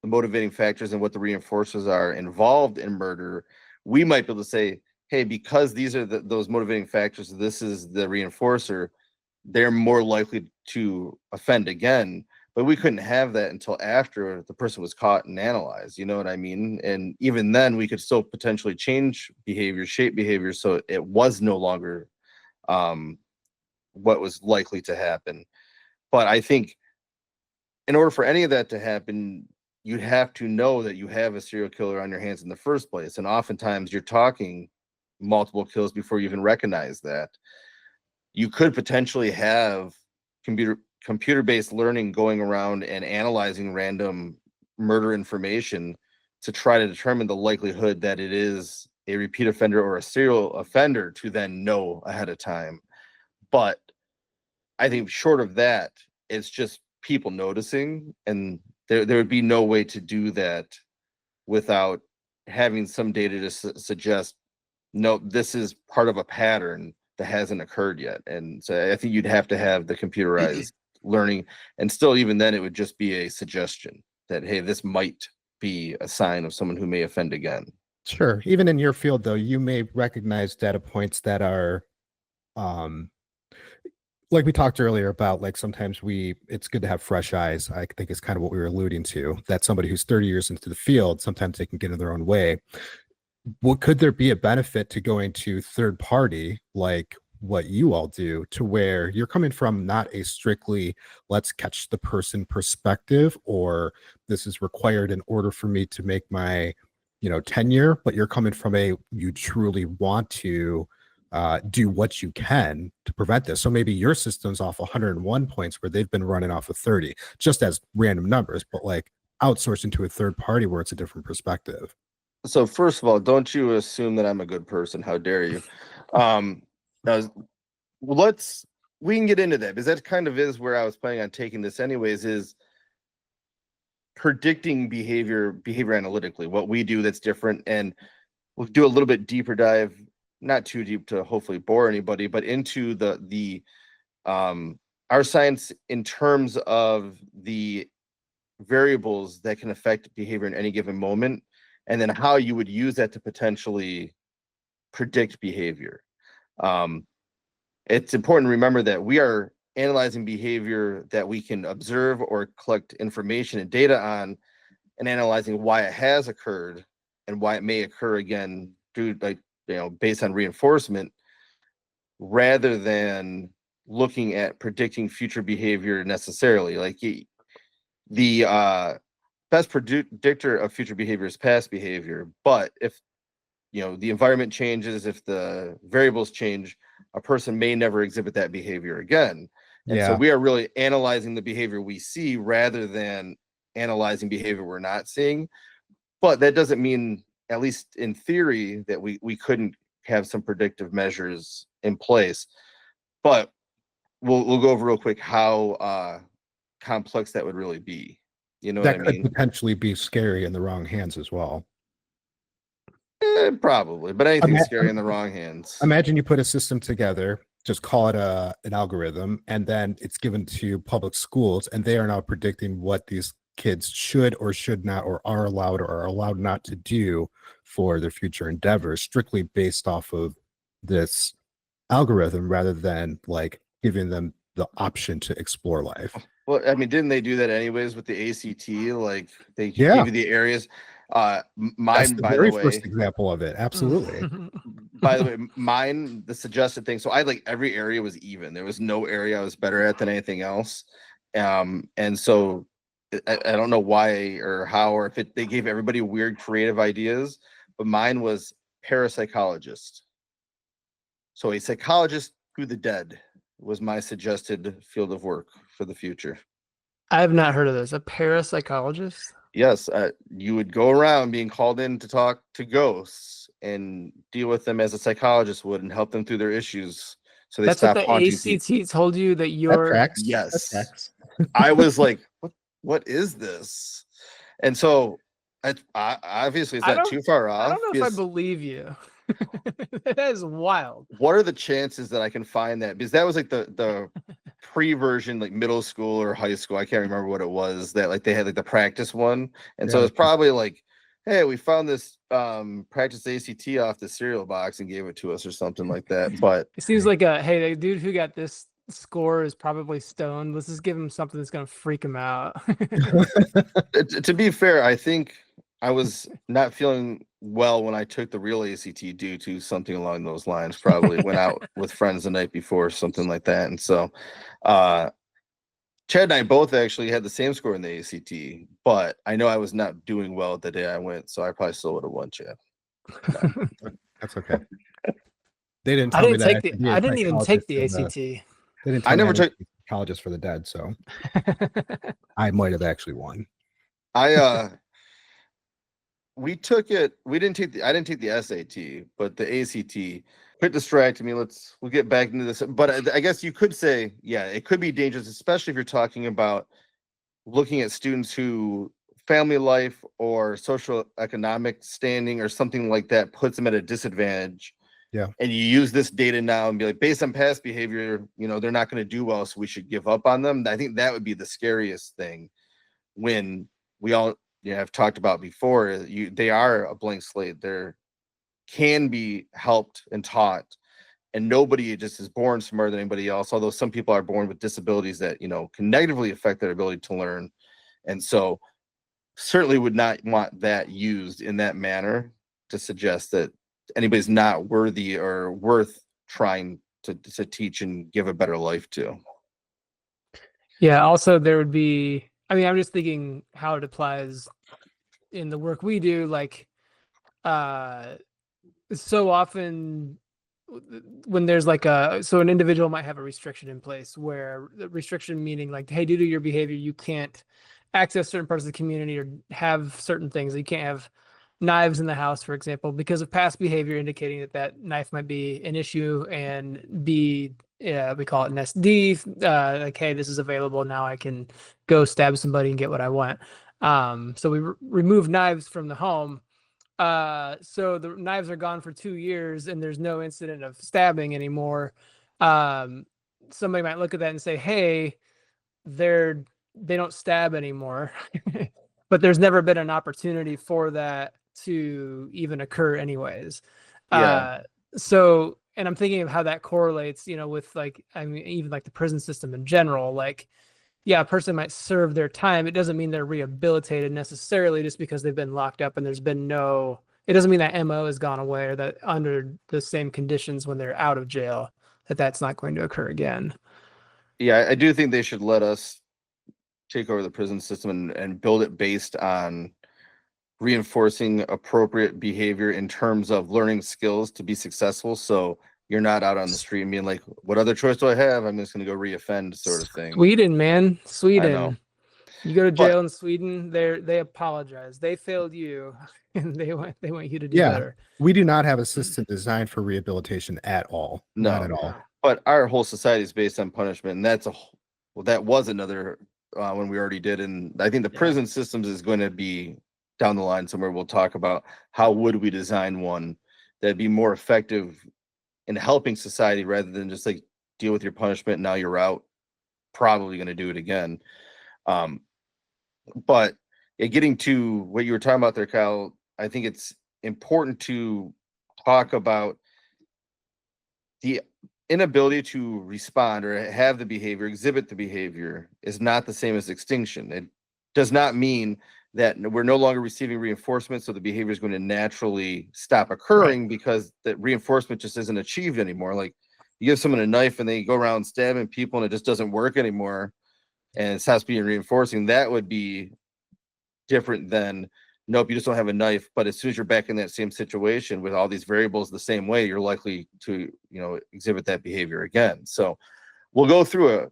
the motivating factors and what the reinforcers are involved in murder. We might be able to say, hey, because these are those motivating factors, this is the reinforcer, they're more likely to offend again. But we couldn't have that until after the person was caught and analyzed. You know what I mean? And even then, we could still potentially change behavior, shape behavior, so it was no longer what was likely to happen. But I think in order for any of that to happen, you'd have to know that you have a serial killer on your hands in the first place. And oftentimes you're talking multiple kills before you even recognize that. You could potentially have computer-based learning going around and analyzing random murder information to try to determine the likelihood that it is a repeat offender or a serial offender to then know ahead of time. But I think short of that, it's just people noticing, and there would be no way to do that without having some data to suggest, no, this is part of a pattern that hasn't occurred yet. And so I think you'd have to have the computerized learning, and still even then it would just be a suggestion that, hey, this might be a sign of someone who may offend again. Sure. Even in your field, though, you may recognize data points that are like we talked earlier about, like sometimes it's good to have fresh eyes. I think it's kind of what we were alluding to, that somebody who's 30 years into the field, sometimes they can get in their own way. Well, could there be a benefit to going to third party, like what you all do, to where you're coming from not a strictly let's catch the person perspective, or this is required in order for me to make my tenure, but you're coming from you truly want to do what you can to prevent this. So maybe your system's off 101 points where they've been running off of 30, just as random numbers, but like outsourcing to a third party where it's a different perspective. So first of all, don't you assume that I'm a good person? How dare you? We can get into that, because that kind of is where I was planning on taking this anyways, is predicting behavior analytically, what we do that's different. And we'll do a little bit deeper dive, not too deep to hopefully bore anybody, but into our science in terms of the variables that can affect behavior in any given moment, and then how you would use that to potentially predict behavior. It's important to remember that we are analyzing behavior that we can observe or collect information and data on, and analyzing why it has occurred and why it may occur again through, based on reinforcement, rather than looking at predicting future behavior necessarily. Like the best predictor of future behavior is past behavior, but if the environment changes, if the variables change, a person may never exhibit that behavior again. And so we are really analyzing the behavior we see rather than analyzing behavior we're not seeing. But that doesn't mean, at least in theory, that we couldn't have some predictive measures in place. But we'll go over real quick how complex that would really be. You know that what I mean? could potentially be scary in the wrong hands as well. Probably, but anything's scary in the wrong hands. Imagine you put a system together, just call it an algorithm, and then it's given to public schools, and they are now predicting what these kids should or should not, or are allowed or are allowed not to do for their future endeavors, strictly based off of this algorithm, rather than like giving them the option to explore life. Well, I mean, didn't they do that anyways with the ACT? Like they Yeah. gave you the areas. Mine, by the way, first example of it. Absolutely. By the way, mine, the suggested thing. So I like every area was even. There was no area I was better at than anything else. And so I don't know why or how, or if they gave everybody weird creative ideas, but mine was parapsychologist. So a psychologist through the dead was my suggested field of work for the future. I have not heard of this. A parapsychologist? Yes, you would go around being called in to talk to ghosts and deal with them as a psychologist would, and help them through their issues so they stop haunting people. That's what the ACT told you that you're... Yes. I was like, what is this? And so obviously it's not too far off. I don't know if I believe you. That is wild. What are the chances that I can find that? Because that was like the pre-version, like middle school or high school. I can't remember what it was, that like they had like the practice one. And so it's probably like, hey, we found this practice ACT off the cereal box and gave it to us or something like that. But it seems like hey, the dude who got this score is probably stoned. Let's just give him something that's gonna freak him out. To be fair, I think I was not feeling well when I took the real ACT due to something along those lines. Probably went out with friends the night before, something like that. And so Chad and I both actually had the same score in the ACT, but I know I was not doing well the day I went, so I probably still would have won, Chad. That's okay. They didn't I tell me didn't that I take the. could be a I didn't even take psychologist the for ACT. They didn't I tell me never I took. was a psychologist for the dead, so I might have actually won. We took it. We didn't take the. I didn't take the SAT, but the ACT. Quit distracting me. We'll get back into this. But I guess you could say, yeah, it could be dangerous, especially if you're talking about looking at students who family life or social economic standing or something like that puts them at a disadvantage. Yeah. And you use this data now and be like, based on past behavior, they're not going to do well, so we should give up on them. I think that would be the scariest thing when we all have talked about before. They are a blank slate. They're can be helped and taught, and nobody just is born smarter than anybody else, although some people are born with disabilities that can negatively affect their ability to learn. And so certainly would not want that used in that manner to suggest that anybody's not worthy or worth trying to teach and give a better life to. Yeah. Also, there would be. I mean, I'm just thinking how it applies in the work we do. Like, so often when there's like an individual might have a restriction in place where the restriction meaning like, hey, due to your behavior, you can't access certain parts of the community or have certain things. You can't have knives in the house, for example, because of past behavior indicating that knife might be an issue and be, we call it an SD, like, hey, this is available. Now I can go stab somebody and get what I want. So we remove knives from the home. So the knives are gone for 2 years and there's no incident of stabbing anymore. Somebody might look at that and say, hey, they don't stab anymore. But there's never been an opportunity for that to even occur anyways. Yeah. So, and I'm thinking of how that correlates, with like, I mean, even like the prison system in general, like, yeah, a person might serve their time. It doesn't mean they're rehabilitated necessarily just because they've been locked up and there's been it doesn't mean that MO has gone away or that under the same conditions when they're out of jail, that's not going to occur again. Yeah, I do think they should let us take over the prison system and build it based on reinforcing appropriate behavior in terms of learning skills to be successful. So you're not out on the street and being like, what other choice do I have? I'm just going to go reoffend, sort of thing. Sweden, man. I know. Sweden. You go to But jail in Sweden, they apologize. They failed you and they want you to do Yeah. better. We do not have a system designed for rehabilitation at all. Not no, at all. but our whole society is based on punishment, and that was another one we already did. And I think the prison systems is going to be down the line somewhere. We'll talk about how would we design one that'd be more effective in helping society rather than just like deal with your punishment. Now you're out, probably going to do it again. But getting to what you were talking about there, Kyle, I think it's important to talk about the inability to respond or have the behavior, exhibit the behavior is not the same as extinction. It does not mean that we're no longer receiving reinforcement, so the behavior is going to naturally stop occurring because that reinforcement just isn't achieved anymore. Like you give someone a knife and they go around stabbing people and it just doesn't work anymore and it stops being reinforcing. That would be different than, nope, you just don't have a knife, but as soon as you're back in that same situation with all these variables the same way, you're likely to exhibit that behavior again. So we'll go through a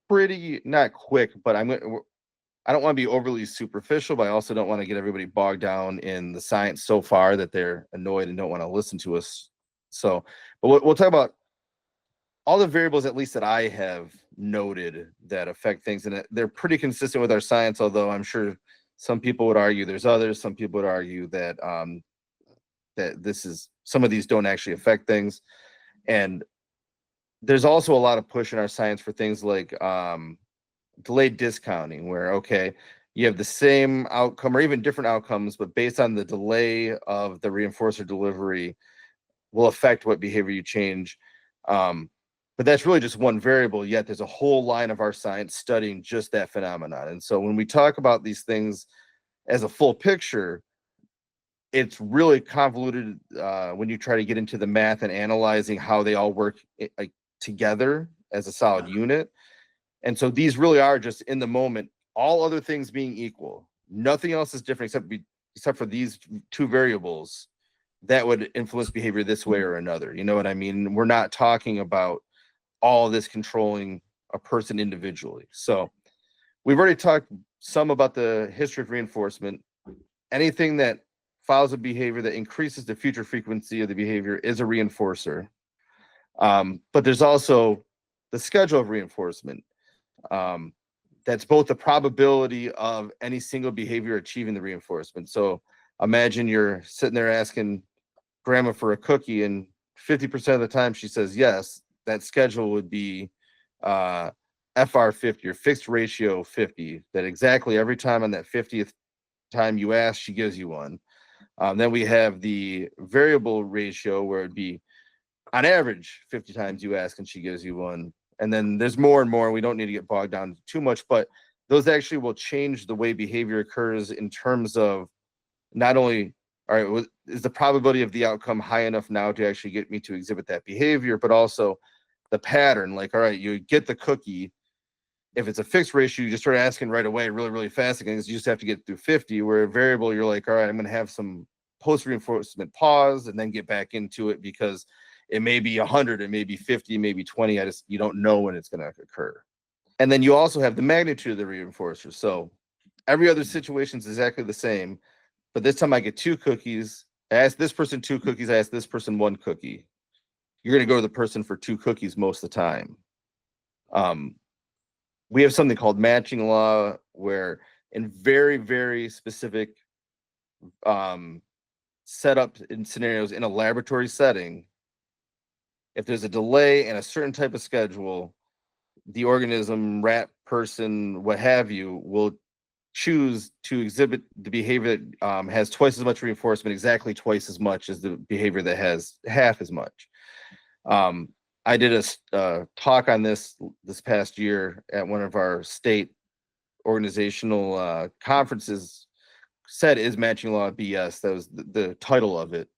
pretty, not quick, but I don't want to be overly superficial, but I also don't want to get everybody bogged down in the science so far that they're annoyed and don't want to listen to us. So, but we'll talk about all the variables, at least that I have noted, that affect things, and they're pretty consistent with our science, although I'm sure some people would argue there's others. Some people would argue that that some of these don't actually affect things. And there's also a lot of push in our science for things like delayed discounting, where, okay, you have the same outcome or even different outcomes, but based on the delay of the reinforcer delivery will affect what behavior you change. But that's really just one variable, yet there's a whole line of our science studying just that phenomenon. And so when we talk about these things as a full picture, it's really convoluted when you try to get into the math and analyzing how they all work together as a solid unit. And so these really are just in the moment, all other things being equal. Nothing else is different except for these two variables that would influence behavior this way or another. You know what I mean? We're not talking about all this controlling a person individually. So we've already talked some about the history of reinforcement. Anything that follows a behavior that increases the future frequency of the behavior is a reinforcer. But there's also the schedule of reinforcement. That's both the probability of any single behavior achieving the reinforcement. So imagine you're sitting there asking grandma for a cookie, and 50% of the time she says yes. That schedule would be FR 50, or fixed ratio 50, that exactly every time on that 50th time you ask, she gives you one. Then we have the variable ratio, where it'd be on average 50 times you ask and she gives you one. And then there's more and more. We don't need to get bogged down too much, but those actually will change the way behavior occurs in terms of not only, all right, is the probability of the outcome high enough now to actually get me to exhibit that behavior, but also the pattern. Like, all right, you get the cookie. If it's a fixed ratio, you just start asking right away, really, really fast. Because you just have to get through 50. Where a variable, you're like, all right, I'm going to have some post reinforcement pause and then get back into it, because it may be 100, it may be 50, maybe 20. You don't know when it's going to occur. And then you also have the magnitude of the reinforcer. So every other situation is exactly the same, but this time I get 2 cookies. I ask this person 2 cookies. I ask this person 1 cookie. You're going to go to the person for 2 cookies most of the time. We have something called matching law, where in very, very specific setup in scenarios in a laboratory setting, if there's a delay in a certain type of schedule, the organism, rat, person, what have you, will choose to exhibit the behavior that has twice as much reinforcement, exactly twice as much as the behavior that has half as much. I did a talk on this past year at one of our state organizational conferences. Said, "Is matching law BS?" That was the title of it.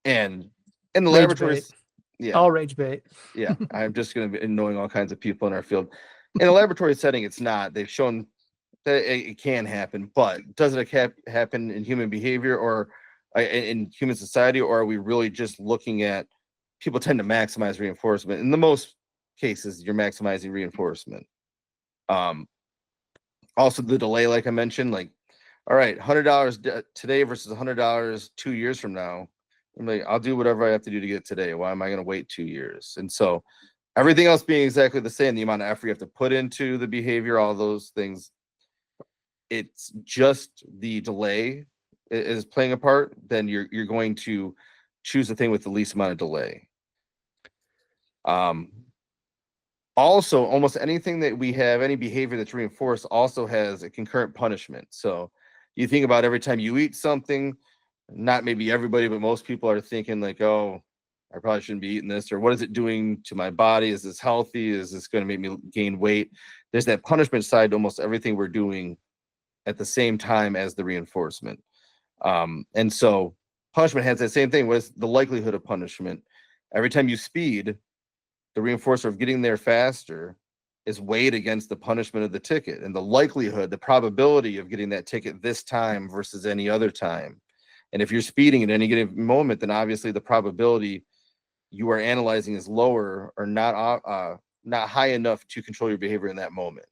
And in the Rage laboratories, bait. yeah, All rage bait. yeah, I'm just going to be annoying all kinds of people in our field. In a laboratory setting, it's not. They've shown that it can happen, but does it happen in human behavior or in human society, or are we really just looking at people tend to maximize reinforcement? In the most cases, you're maximizing reinforcement. Also, the delay, like I mentioned, like, all right, $100 today versus $100 2 years from now. I'm like, I'll do whatever I have to do to get today. Why am I going to wait 2 years? And so everything else being exactly the same, the amount of effort you have to put into the behavior, all those things, it's just the delay is playing a part, then you're going to choose the thing with the least amount of delay. Also, almost anything that we have, any behavior that's reinforced, also has a concurrent punishment. So you think about every time you eat something, not maybe everybody, but most people are thinking like, oh, I probably shouldn't be eating this, or what is it doing to my body? Is this healthy? Is this going to make me gain weight? There's that punishment side to almost everything we're doing at the same time as the reinforcement. And so punishment has that same thing. What is the likelihood of punishment? Every time you speed, the reinforcer of getting there faster is weighed against the punishment of the ticket, and the likelihood, the probability of getting that ticket this time versus any other time. And if you're speeding at any given moment, then obviously the probability you are analyzing is lower, or not high enough to control your behavior in that moment.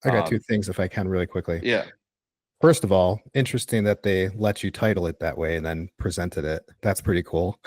I got 2 things if I can really quickly. Yeah. First of all, interesting that they let you title it that way and then presented it. That's pretty cool.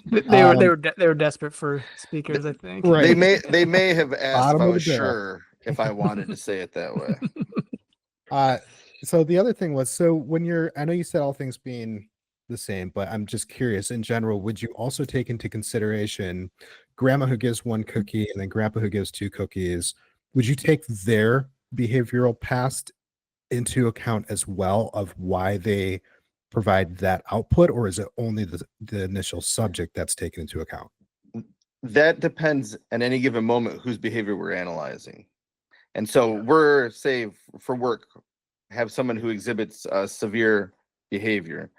They were desperate for speakers, I think. Right. They may have asked if Bottom I of the was barrel. sure if I wanted to say it that way. So the other thing was, so when I know you said all things being the same, but I'm just curious, in general, would you also take into consideration grandma who gives 1 cookie and then grandpa who gives 2 cookies? Would you take their behavioral past into account as well, of why they provide that output, or is it only the initial subject that's taken into account? That depends at any given moment whose behavior we're analyzing. And so we're, say, for work, have someone who exhibits severe behavior.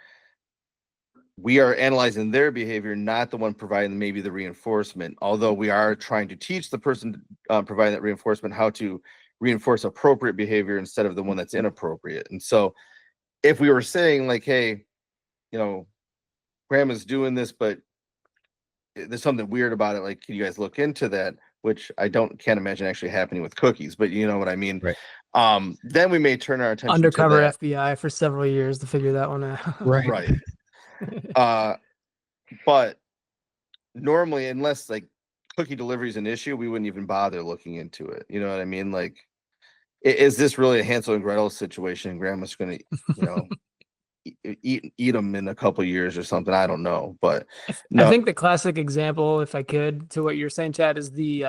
we are analyzing their behavior, not the one providing maybe the reinforcement. Although we are trying to teach the person providing that reinforcement how to reinforce appropriate behavior instead of the one that's inappropriate. And so if we were saying like, hey, you know, grandma's doing this, but there's something weird about it, like, can you guys look into that? Which I can't imagine actually happening with cookies, but you know what I mean? Right. Then we may turn our attention Undercover to that. FBI for several years to figure that one out. Right. But normally, unless like cookie delivery is an issue, we wouldn't even bother looking into it. You know what I mean? Like, is this really a Hansel and Gretel situation? And grandma's going to, you know, eat them in a couple of years or something. I don't know, but no. I think the classic example, if I could, to what you're saying, Chad, is the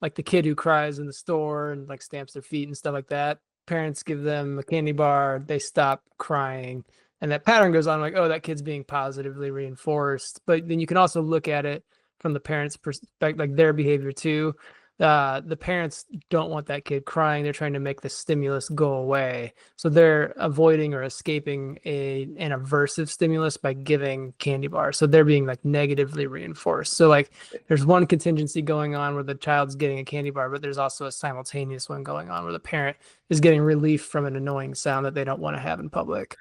like the kid who cries in the store and like stamps their feet and stuff like that. Parents give them a candy bar, they stop crying, and that pattern goes on. Like, oh, that kid's being positively reinforced. But then you can also look at it from the parents' perspective, like their behavior too. The parents don't want that kid crying. They're trying to make the stimulus go away. So they're avoiding or escaping an aversive stimulus by giving candy bars. So they're being like negatively reinforced. So like there's one contingency going on where the child's getting a candy bar, but there's also a simultaneous one going on where the parent is getting relief from an annoying sound that they don't want to have in public.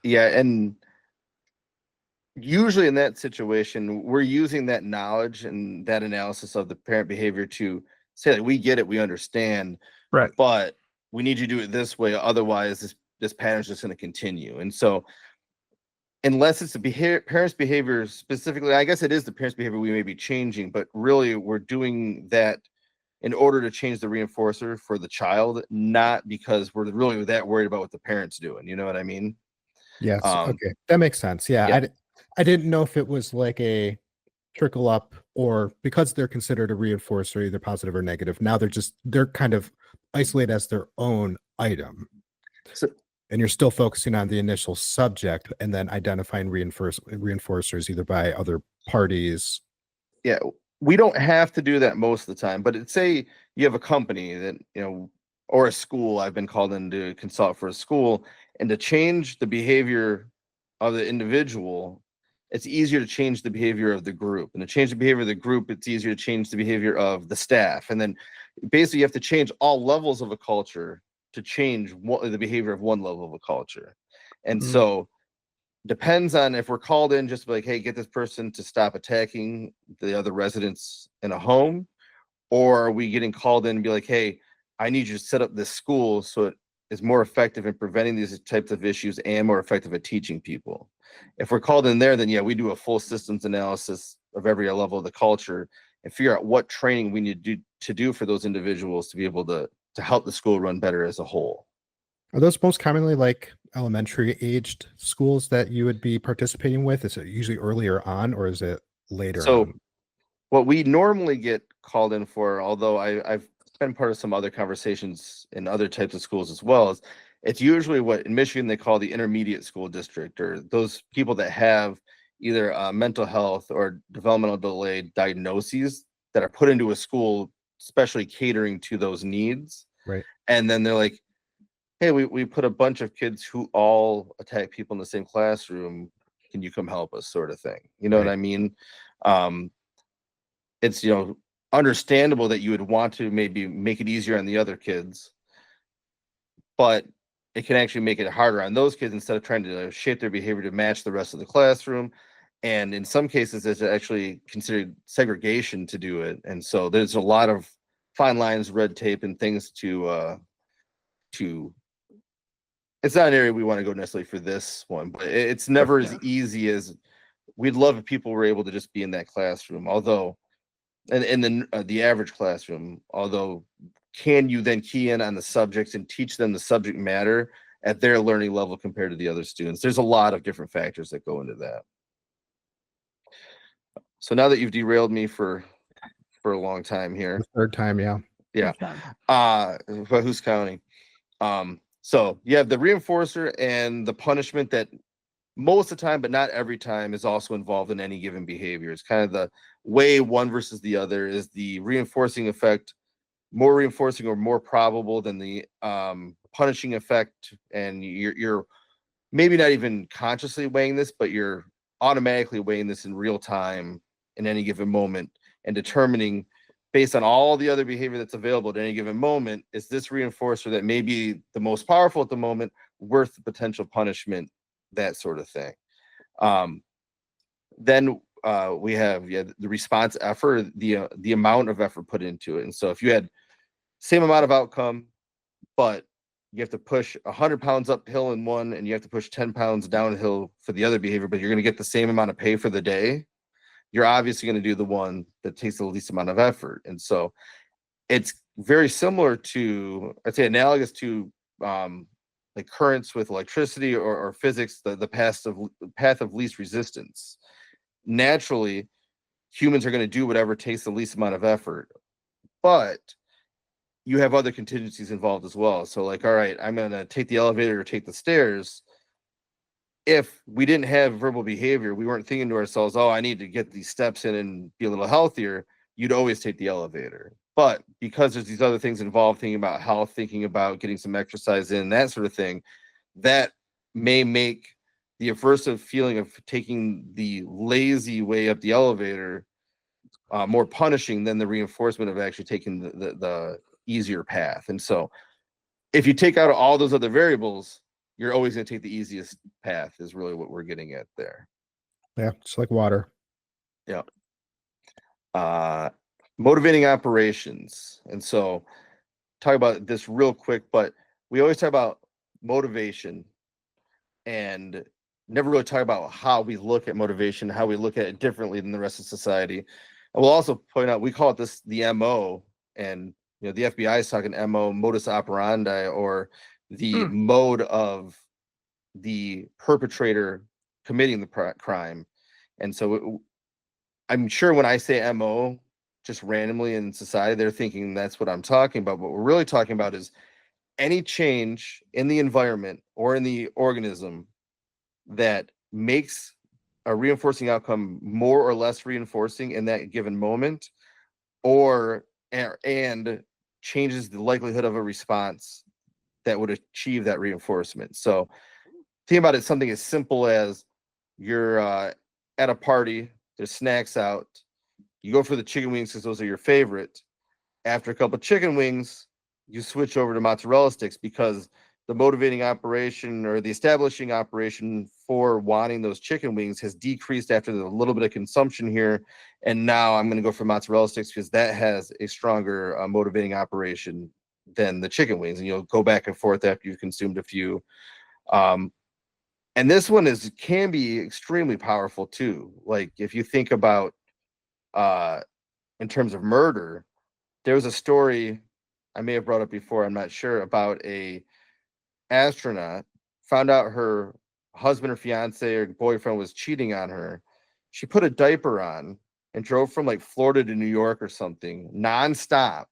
Yeah, and usually in that situation, we're using that knowledge and that analysis of the parent behavior to say that we get it, we understand, Right. but we need you to do it this way. Otherwise, this pattern is just going to continue. And so, unless it's the parents' behavior specifically, I guess it is the parents' behavior we may be changing, but really we're doing that in order to change the reinforcer for the child, not because we're really that worried about what the parents doing. You know what I mean? Yes. Okay. That makes sense. Yeah. Yeah. I didn't know if it was like a trickle up or because they're considered a reinforcer, either positive or negative. Now they're kind of isolated as their own item. So, and you're still focusing on the initial subject and then identifying reinforcers either by other parties. Yeah, we don't have to do that most of the time, but say you have a company that, you know, or a school. I've been called in to consult for a school, and to change the behavior of the individual, it's easier to change the behavior of the group. And to change the behavior of the group, it's easier to change the behavior of the staff. And then basically you have to change all levels of a culture to change the behavior of one level of a culture. And so depends on if we're called in just to be like, hey, get this person to stop attacking the other residents in a home, or are we getting called in and be like, hey, I need you to set up this school so it is more effective in preventing these types of issues and more effective at teaching people. If we're called in there, then yeah, we do a full systems analysis of every level of the culture and figure out what training we need to do for those individuals to be able to help the school run better as a whole. Are those most commonly like elementary aged schools that you would be participating with? Is it usually earlier on or is it later on? What we normally get called in for, although I've been part of some other conversations in other types of schools as well, is it's usually what in Michigan they call the intermediate school district, or those people that have either mental health or developmental delay diagnoses that are put into a school, especially catering to those needs. Right. And then they're like, hey, we put a bunch of kids who all attack people in the same classroom. Can you come help us, sort of thing? You know what I mean? It's, you know, understandable that you would want to maybe make it easier on the other kids, but it can actually make it harder on those kids instead of trying to shape their behavior to match the rest of the classroom. And in some cases, it's actually considered segregation to do it. And so there's a lot of fine lines, red tape, and things to it's not an area we want to go necessarily for this one, but it's never as easy as we'd love if people were able to just be in that classroom. Although, and in the average classroom, although, can you then key in on the subjects and teach them the subject matter at their learning level compared to the other students? There's a lot of different factors that go into that. So now that you've derailed me for a long time here. The third time, yeah. Yeah. But who's counting? So you have the reinforcer and the punishment that most of the time, but not every time, is also involved in any given behavior. It's kind of the way one versus the other. Is the reinforcing effect more reinforcing or more probable than the punishing effect? And you're maybe not even consciously weighing this, but you're automatically weighing this in real time in any given moment and determining based on all the other behavior that's available at any given moment, is this reinforcer that may be the most powerful at the moment worth the potential punishment, that sort of thing. Then we have the response effort, the amount of effort put into it. And so if you had same amount of outcome, but you have to push 100 pounds uphill in one and you have to push 10 pounds downhill for the other behavior, but you're going to get the same amount of pay for the day, you're obviously going to do the one that takes the least amount of effort. And so it's very similar to, I'd say analogous to like currents with electricity or physics, the path of least resistance. Naturally, humans are going to do whatever takes the least amount of effort, but you have other contingencies involved as well. So like, all right, I'm going to take the elevator or take the stairs. If we didn't have verbal behavior, we weren't thinking to ourselves, oh, I need to get these steps in and be a little healthier, you'd always take the elevator. But because there's these other things involved, thinking about health, thinking about getting some exercise in, that sort of thing, that may make the aversive feeling of taking the lazy way up the elevator more punishing than the reinforcement of actually taking the easier path. And so if you take out all those other variables, you're always going to take the easiest path, is really what we're getting at there. Yeah, it's like water. Yeah. Motivating operations. And so talk about this real quick, but we always talk about motivation and never really talk about how we look at motivation, how we look at it differently than the rest of society. And we'll also point out, we call it this the MO, and you know, the FBI is talking MO, modus operandi, or the mode of the perpetrator committing the crime. And so I'm sure when I say MO, just randomly in society, they're thinking that's what I'm talking about. What we're really talking about is any change in the environment or in the organism that makes a reinforcing outcome more or less reinforcing in that given moment, and changes the likelihood of a response that would achieve that reinforcement. So think about it, something as simple as you're at a party, there's snacks out, you go for the chicken wings because those are your favorite. After a couple of chicken wings, you switch over to mozzarella sticks because the motivating operation or the establishing operation for wanting those chicken wings has decreased after the little bit of consumption here. And now I'm going to go for mozzarella sticks because that has a stronger motivating operation than the chicken wings. And you'll go back and forth after you've consumed a few. And this one can be extremely powerful too. Like if you think about in terms of murder, there was a story I may have brought up before, I'm not sure, about a astronaut found out her husband or fiance or boyfriend was cheating on her. She put a diaper on and drove from like Florida to New York or something nonstop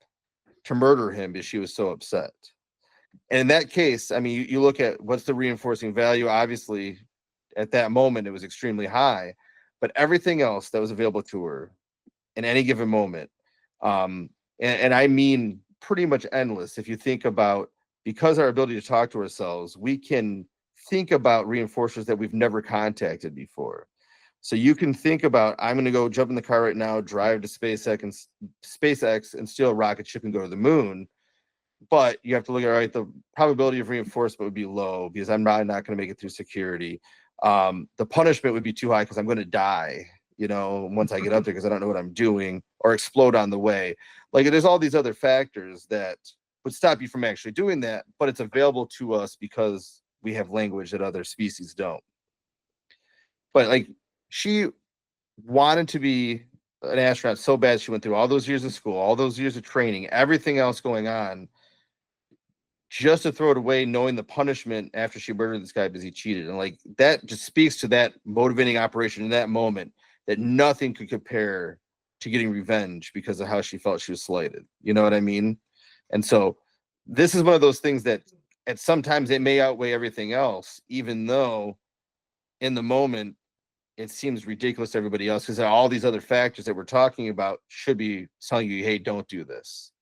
to murder him because she was so upset. And in that case, I mean, you look at what's the reinforcing value. Obviously, at that moment, it was extremely high, but everything else that was available to her in any given moment, and I mean pretty much endless. If you think about, because our ability to talk to ourselves, we can think about reinforcers that we've never contacted before. So you can think about, I'm going to go jump in the car right now, drive to SpaceX and steal a rocket ship and go to the moon. But you have to look at, all right, the probability of reinforcement would be low because I'm not going to make it through security. The punishment would be too high because I'm going to die, you know, once I get up there because I don't know what I'm doing, or explode on the way. Like there's all these other factors that would stop you from actually doing that, but it's available to us because we have language that other species don't. But like, she wanted to be an astronaut so bad, she went through all those years of school, all those years of training, everything else going on, just to throw it away, knowing the punishment after she murdered this guy because he cheated. And like that just speaks to that motivating operation in that moment, that nothing could compare to getting revenge because of how she felt she was slighted. You know what I mean? And so this is one of those things that at sometimes it may outweigh everything else, even though in the moment it seems ridiculous to everybody else because all these other factors that we're talking about should be telling you, hey, don't do this.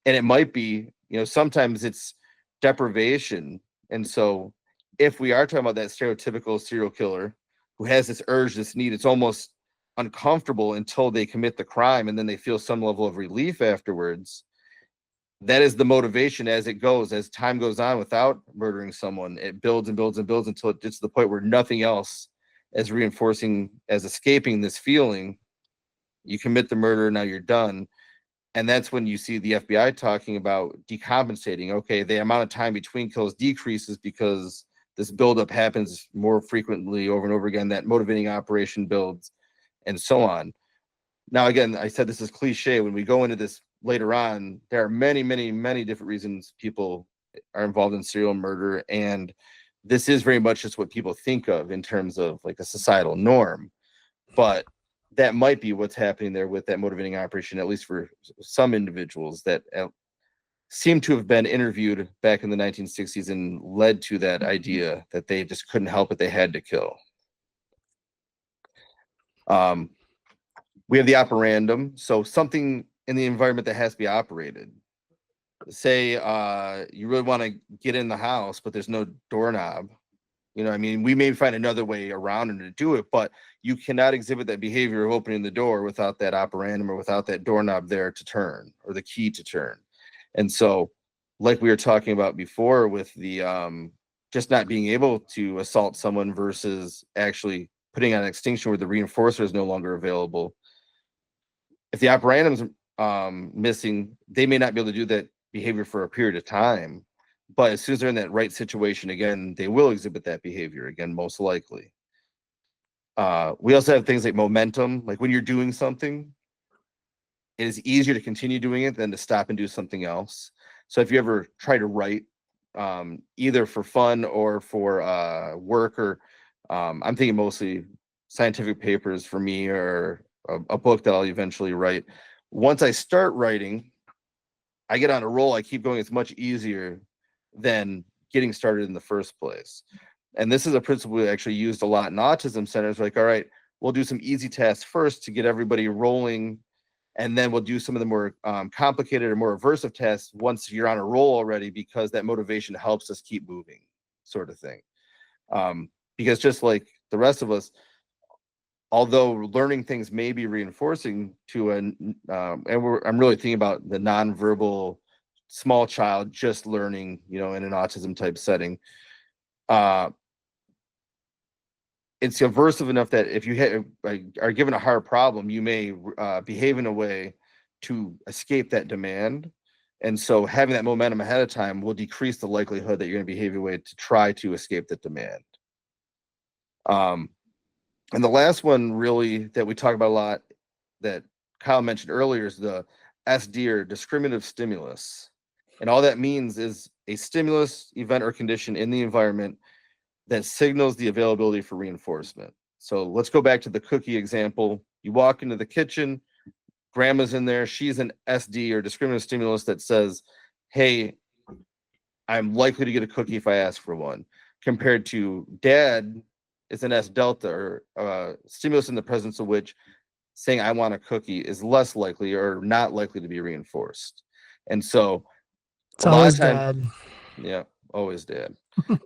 And it might be, you know, sometimes it's deprivation. And so if we are talking about that stereotypical serial killer who has this urge, this need. It's almost uncomfortable until they commit the crime, and then they feel some level of relief afterwards. That is the motivation as it goes, as time goes on without murdering someone. It builds and builds and builds until it gets to the point where nothing else is reinforcing as escaping this feeling. You commit the murder, now you're done. And that's when you see the FBI talking about decompensating. Okay, the amount of time between kills decreases because this buildup happens more frequently over and over again. That motivating operation builds, and so on. Now, again, I said this is cliche. When we go into this later on, there are many, many, many different reasons people are involved in serial murder. And this is very much just what people think of in terms of like a societal norm. But that might be what's happening there with that motivating operation, at least for some individuals that seem to have been interviewed back in the 1960s and led to that idea that they just couldn't help it, they had to kill. We have the operandum, so something in the environment that has to be operated. Say you really want to get in the house, but there's no doorknob. You know, I mean, we may find another way around and to do it, but you cannot exhibit that behavior of opening the door without that operandum or without that doorknob there to turn or the key to turn. And so, like we were talking about before with the just not being able to assault someone versus actually putting on an extinction where the reinforcer is no longer available. If the operandum's missing, they may not be able to do that behavior for a period of time. But as soon as they're in that right situation again, they will exhibit that behavior again, most likely. We also have things like momentum. Like when you're doing something, it is easier to continue doing it than to stop and do something else. So if you ever try to write, either for fun or for work, or I'm thinking mostly scientific papers for me, or a book that I'll eventually write. Once I start writing, I get on a roll. I keep going. It's much easier than getting started in the first place. And this is a principle we actually used a lot in autism centers. Like, all right, we'll do some easy tasks first to get everybody rolling, and then we'll do some of the more complicated or more aversive tasks once you're on a roll already, because that motivation helps us keep moving, sort of thing. Because just like the rest of us, although learning things may be reinforcing to I'm really thinking about the nonverbal small child just learning, you know, in an autism type setting. It's aversive enough that if you are given a hard problem, you may behave in a way to escape that demand. And so having that momentum ahead of time will decrease the likelihood that you're going to behave a way to try to escape the demand. And the last one really that we talk about a lot that Kyle mentioned earlier is the SD, or discriminative stimulus. And all that means is a stimulus, event, or condition in the environment that signals the availability for reinforcement. So let's go back to the cookie example. You walk into the kitchen, grandma's in there, she's an SD, or discriminative stimulus, that says, hey, I'm likely to get a cookie if I ask for one, compared to dad is an S delta, or stimulus in the presence of which saying I want a cookie is less likely or not likely to be reinforced. And so It's always dad. Yeah, always dad.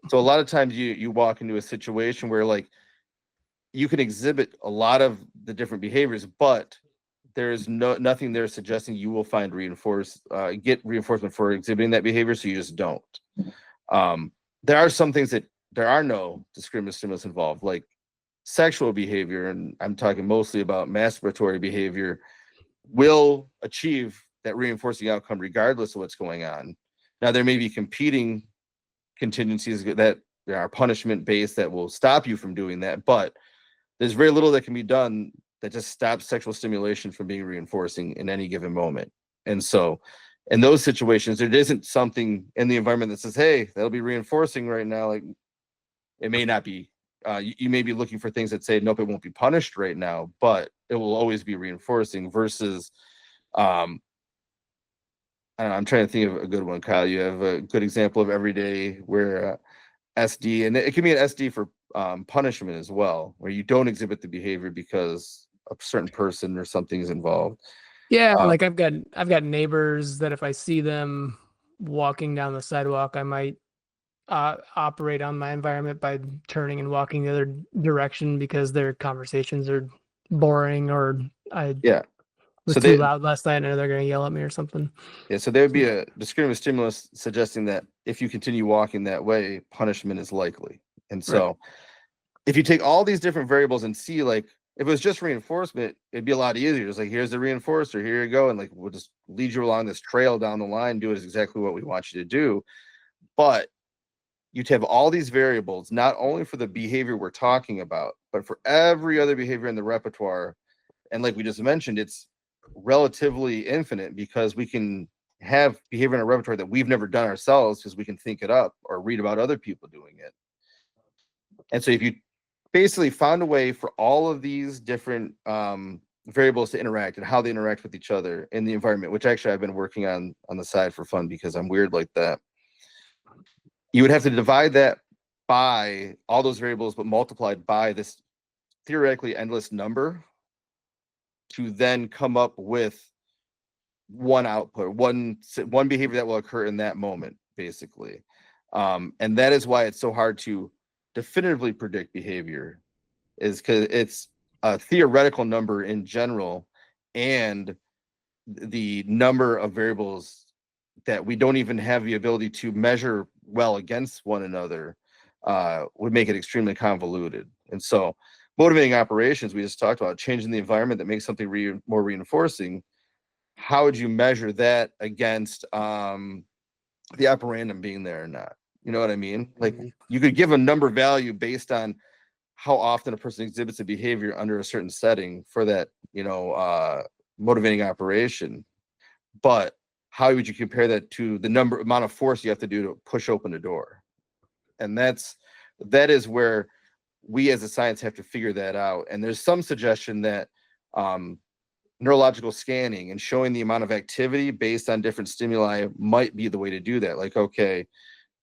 So a lot of times you walk into a situation where like you can exhibit a lot of the different behaviors, but there's nothing there suggesting you will find get reinforcement for exhibiting that behavior, so you just don't. There are some things that there are no discriminative stimulus involved, like sexual behavior, and I'm talking mostly about masturbatory behavior, will achieve that reinforcing outcome regardless of what's going on. Now, there may be competing contingencies that are punishment based that will stop you from doing that, but there's very little that can be done that just stops sexual stimulation from being reinforcing in any given moment. And so in those situations, there isn't something in the environment that says, hey, that'll be reinforcing right now. Like, it may not be. You may be looking for things that say, nope, it won't be punished right now, but it will always be reinforcing, versus I'm trying to think of a good one, Kyle. You have a good example of everyday where SD, and it can be an SD for punishment as well, where you don't exhibit the behavior because a certain person or something is involved. Yeah, like I've got neighbors that if I see them walking down the sidewalk, I might operate on my environment by turning and walking the other direction because their conversations are boring or I Yeah. was So too they, loud last night and they're going to yell at me or something. yeah, so there would be a discriminative stimulus suggesting that if you continue walking that way, punishment is likely. And so if you take all these different variables and see, like, if it was just reinforcement, it'd be a lot easier. Just like, here's the reinforcer, here you go. And like, we'll just lead you along this trail down the line, do it exactly what we want you to do. But you'd have all these variables, not only for the behavior we're talking about, but for every other behavior in the repertoire. And like we just mentioned, it's relatively infinite because we can have behavior in a repertoire that we've never done ourselves because we can think it up or read about other people doing it. And so if you basically found a way for all of these different variables to interact and how they interact with each other in the environment, which actually I've been working on the side for fun because I'm weird like that. You would have to divide that by all those variables, but multiplied by this theoretically endless number to then come up with one output, one behavior that will occur in that moment, basically. And that is why it's so hard to definitively predict behavior, is because it's a theoretical number in general, and the number of variables that we don't even have the ability to measure well against one another would make it extremely convoluted. And so motivating operations, we just talked about changing the environment that makes something more reinforcing. How would you measure that against the operandum being there or not? You know what I mean? Like, you could give a number value based on how often a person exhibits a behavior under a certain setting for that, motivating operation. But how would you compare that to the amount of force you have to do to push open a door? And that is where we as a science have to figure that out. And there's some suggestion that neurological scanning and showing the amount of activity based on different stimuli might be the way to do that. Like, okay,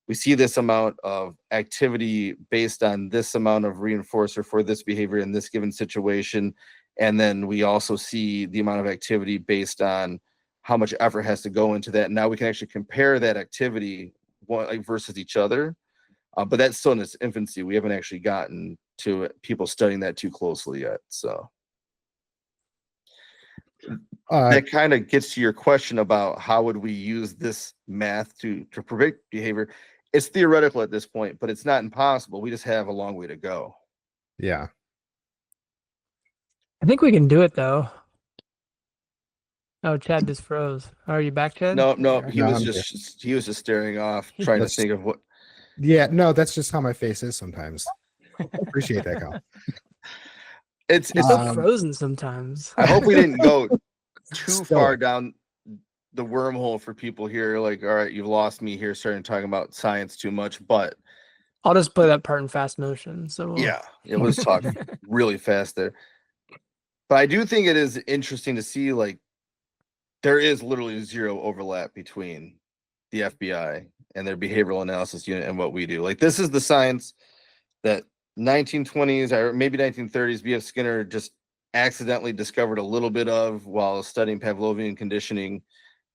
we see this amount of activity based on this amount of reinforcer for this behavior in this given situation. And then we also see the amount of activity based on how much effort has to go into that. Now we can actually compare that activity versus each other. But that's still in its infancy. We haven't actually gotten to people studying that too closely yet. So that kind of gets to your question about how would we use this math to predict behavior. It's theoretical at this point, but it's not impossible. We just have a long way to go. Yeah. I think we can do it though. Oh, Chad just froze. Are you back, Chad? No, Or- he was just staring off, trying to think of what. Yeah, no, that's just how my face is sometimes. Appreciate that, Kyle. It's so frozen sometimes. I hope we didn't go too Still. far down the wormhole for people here. Like, all right, you've lost me here, starting talking about science too much, but I'll just play that part in fast motion. So yeah, we'll just talk really fast there. But I do think it is interesting to see, like, there is literally zero overlap between the FBI and their behavioral analysis unit and what we do. Like, this is the science that 1920s or maybe 1930s B.F. Skinner just accidentally discovered a little bit of while studying Pavlovian conditioning,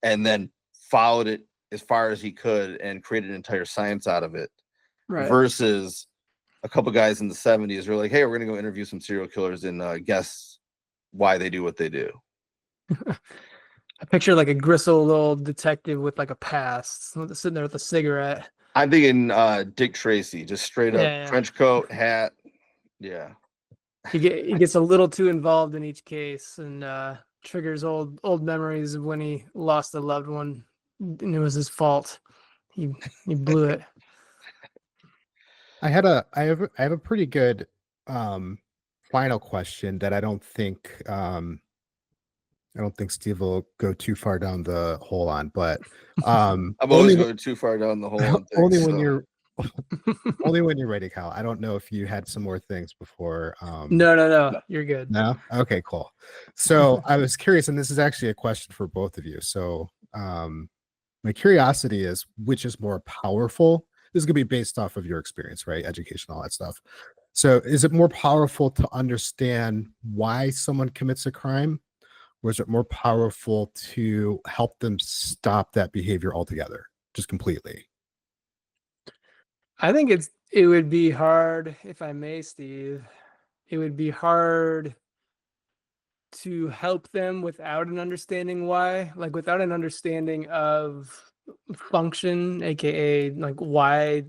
and then followed it as far as he could and created an entire science out of it. right. Versus a couple guys in the 70s who are like, hey, we're gonna go interview some serial killers and guess why they do what they do. I picture like a gristle little detective with like a past sitting there with a cigarette. I'm thinking Dick Tracy, just straight up trench coat, hat. Yeah. He gets a little too involved in each case and triggers old memories of when he lost a loved one and it was his fault. He blew it. I have a pretty good final question that I don't think Steve will go too far down the hole on, but I'm always going too far down the hole on things, only when you're only when you're ready, Kyle. I don't know if you had some more things before. No, you're good. No? Okay, cool. So I was curious, and this is actually a question for both of you. So my curiosity is, which is more powerful? This is going to be based off of your experience, right? Education, all that stuff. So is it more powerful to understand why someone commits a crime? Or is it more powerful to help them stop that behavior altogether, just completely? I think it would be hard, if I may, Steve. It would be hard to help them without an understanding why, like without an understanding of function, aka like why,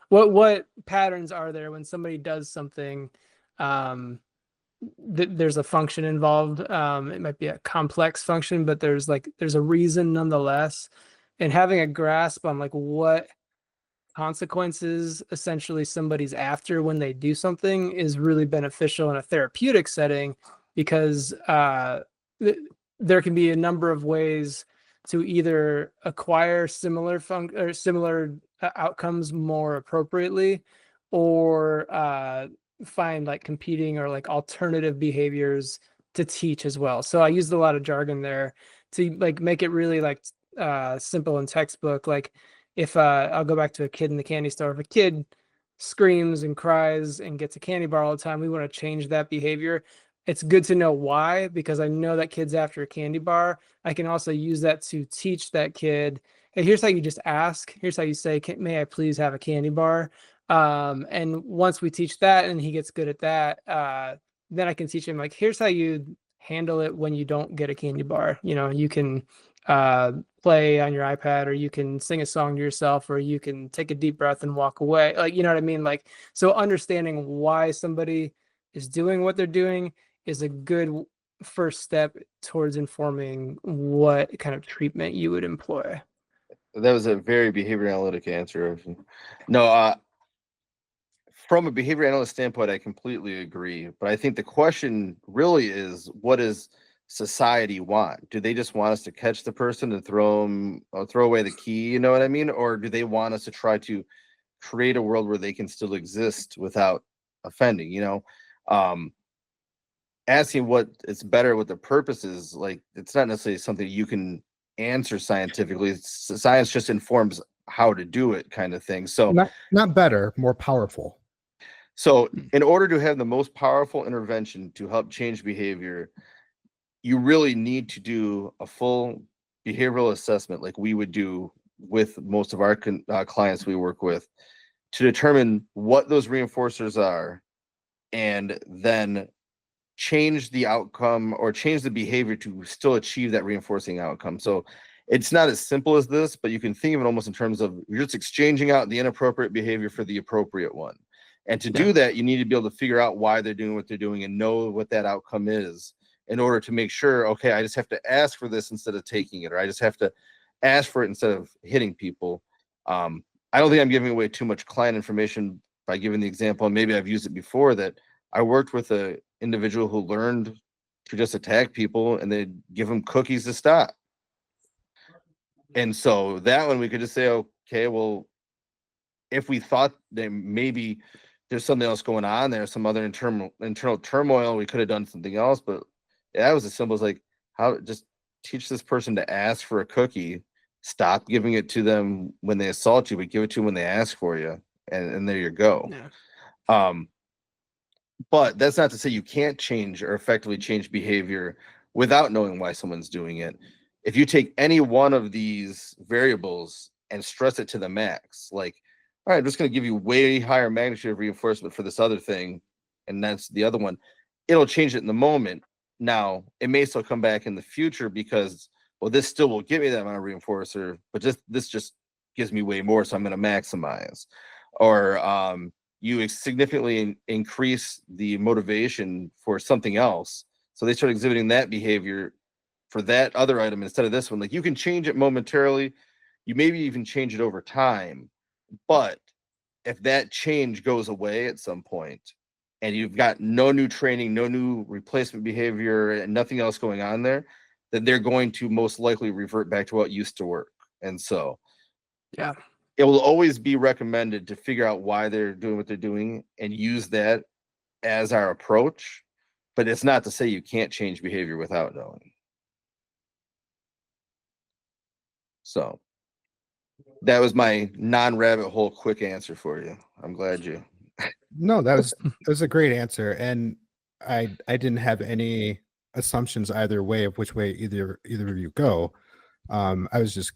what patterns are there when somebody does something. There's a function involved. It might be a complex function, but there's a reason nonetheless. And having a grasp on like what consequences essentially somebody's after when they do something is really beneficial in a therapeutic setting, because there can be a number of ways to either acquire similar outcomes more appropriately, or find like competing or like alternative behaviors to teach as well. So I used a lot of jargon there to like make it really like simple and textbook. Like if I'll go back to a kid in the candy store. If a kid screams and cries and gets a candy bar all the time, we want to change that behavior. It's good to know why, because I know that kid's after a candy bar. I can also use that to teach that kid, hey, here's how you just ask. Here's how you say, may I please have a candy bar? And once we teach that and he gets good at that, then I can teach him like, here's how you handle it when you don't get a candy bar. You can play on your iPad, or you can sing a song to yourself, or you can take a deep breath and walk away. Like, you know what I mean? Like, so understanding why somebody is doing what they're doing is a good first step towards informing what kind of treatment you would employ. That was a very behavior analytic answer. No, from a behavior analyst standpoint, I completely agree. But I think the question really is, what does society want? Do they just want us to catch the person and throw away the key? You know what I mean? Or do they want us to try to create a world where they can still exist without offending? Asking what is better, what the purpose is, like, it's not necessarily something you can answer scientifically. Science just informs how to do it, kind of thing. So not better, more powerful. So in order to have the most powerful intervention to help change behavior, you really need to do a full behavioral assessment, like we would do with most of our clients we work with, to determine what those reinforcers are, and then change the outcome or change the behavior to still achieve that reinforcing outcome. So it's not as simple as this, but you can think of it almost in terms of you're just exchanging out the inappropriate behavior for the appropriate one. And to do that, you need to be able to figure out why they're doing what they're doing and know what that outcome is, in order to make sure, okay, I just have to ask for this instead of taking it, or I just have to ask for it instead of hitting people. I don't think I'm giving away too much client information by giving the example, and maybe I've used it before, that I worked with an individual who learned to just attack people, and they'd give them cookies to stop. And so that one we could just say, okay, well, if we thought that maybe there's something else going on there, some other internal turmoil, we could have done something else. But that was as simple as like, how just teach this person to ask for a cookie, stop giving it to them when they assault you, but give it to them when they ask for you, and there you go. Yeah. But that's not to say you can't change or effectively change behavior without knowing why someone's doing it. If you take any one of these variables and stress it to the max, like, all right, I'm just going to give you way higher magnitude of reinforcement for this other thing, and that's the other one, it'll change it in the moment. Now, it may still come back in the future because, well, this still will give me that amount of reinforcer, but this just gives me way more, so I'm going to maximize. Or you significantly increase the motivation for something else, so they start exhibiting that behavior for that other item instead of this one. Like, you can change it momentarily, you maybe even change it over time, but if that change goes away at some point and you've got no new training, no new replacement behavior, and nothing else going on there, then they're going to most likely revert back to what used to work. And so Yeah. it will always be recommended to figure out why they're doing what they're doing and use that as our approach. But it's not to say you can't change behavior without knowing. So that was my non-rabbit hole quick answer for you. I'm glad you. No, that was a great answer, and I didn't have any assumptions either way of which way either of you go. I was just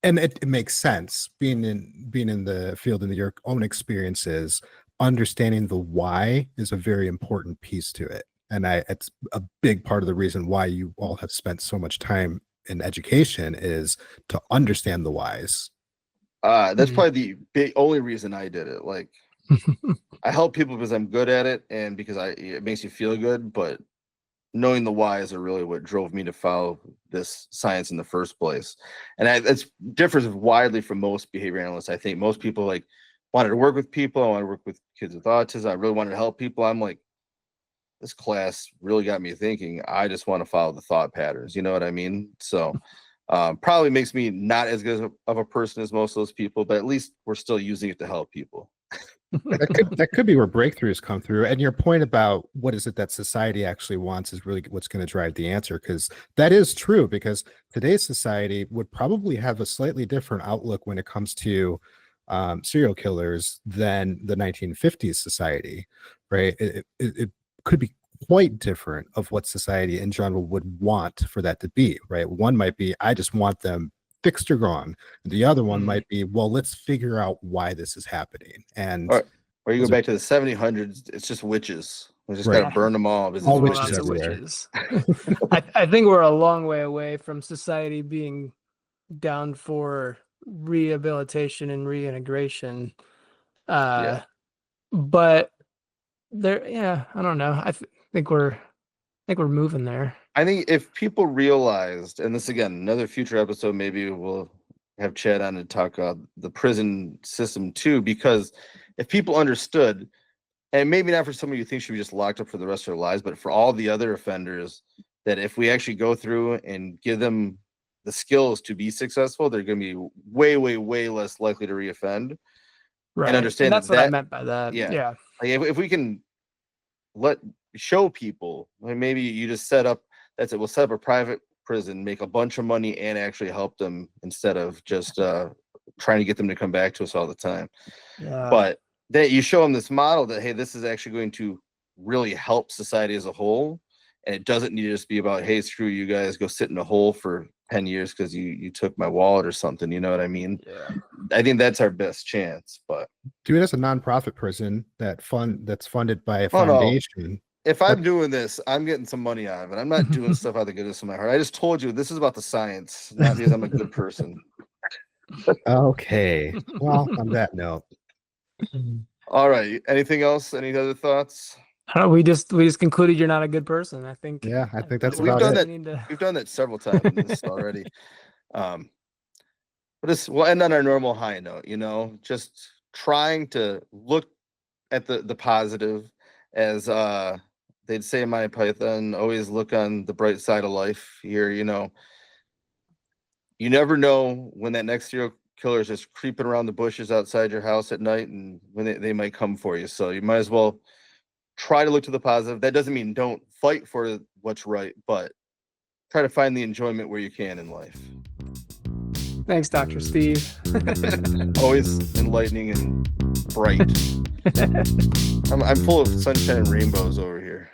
and it makes sense being in the field and your own experiences. Understanding the why is a very important piece to it, and it's a big part of the reason why you all have spent so much time in education is to understand the whys. That's probably the only reason I did it. Like, I help people because I'm good at it and because it makes you feel good, but knowing the whys are really what drove me to follow this science in the first place. And it's differs widely from most behavior analysts. I think most people like wanted to work with people. I want to work with kids with autism. I really wanted to help people. I'm like, this class really got me thinking. I just want to follow the thought patterns. You know what I mean? So probably makes me not as good of a person as most of those people, but at least we're still using it to help people. That could be where breakthroughs come through. And your point about what is it that society actually wants is really what's going to drive the answer, because that is true, because today's society would probably have a slightly different outlook when it comes to serial killers than the 1950s society, right? It could be quite different of what society in general would want for that to be, right? One might be, I just want them fixed or gone. The other one might be, well, let's figure out why this is happening. And or you go back to the 1700s, it's just witches. We just Right. got to burn them all. All Lots witches of everywhere. witches. I think we're a long way away from society being down for rehabilitation and reintegration. Yeah. But there, yeah, I don't know. I think we're moving there. I think if people realized, and this again, another future episode, maybe we'll have Chad on to talk about the prison system too, because if people understood, and maybe not for somebody who thinks should be just locked up for the rest of their lives, but for all the other offenders, that if we actually go through and give them the skills to be successful, they're going to be way, way, way less likely to reoffend. Right. And understand that's what I meant by that. Yeah. Like if we can show people, like maybe you just set up, that's it. We'll set up a private prison, make a bunch of money, and actually help them instead of just trying to get them to come back to us all the time. Yeah. But that you show them this model that, hey, this is actually going to really help society as a whole. And it doesn't need to just be about, hey, screw you guys, go sit in a hole for 10 years because you took my wallet or something. You know what I mean? Yeah. I think that's our best chance. But do it as a nonprofit prison that's funded by a foundation. If I'm doing this, I'm getting some money out of it. I'm not doing stuff out of the goodness of my heart. I just told you this is about the science, not because I'm a good person. Okay. Well, on that note. All right. Anything else? Any other thoughts? We just concluded you're not a good person. I think. Yeah, I think that's we've about done it. that. We've done that several times in this already. But we'll end on our normal high note. You know, just trying to look at the positive, as they'd say in my Python, always look on the bright side of life here. You know, you never know when that next serial killer is just creeping around the bushes outside your house at night, and when they might come for you. So you might as well try to look to the positive. That doesn't mean don't fight for what's right, but try to find the enjoyment where you can in life. Thanks, Dr. Steve. Always enlightening and bright. I'm full of sunshine and rainbows over here.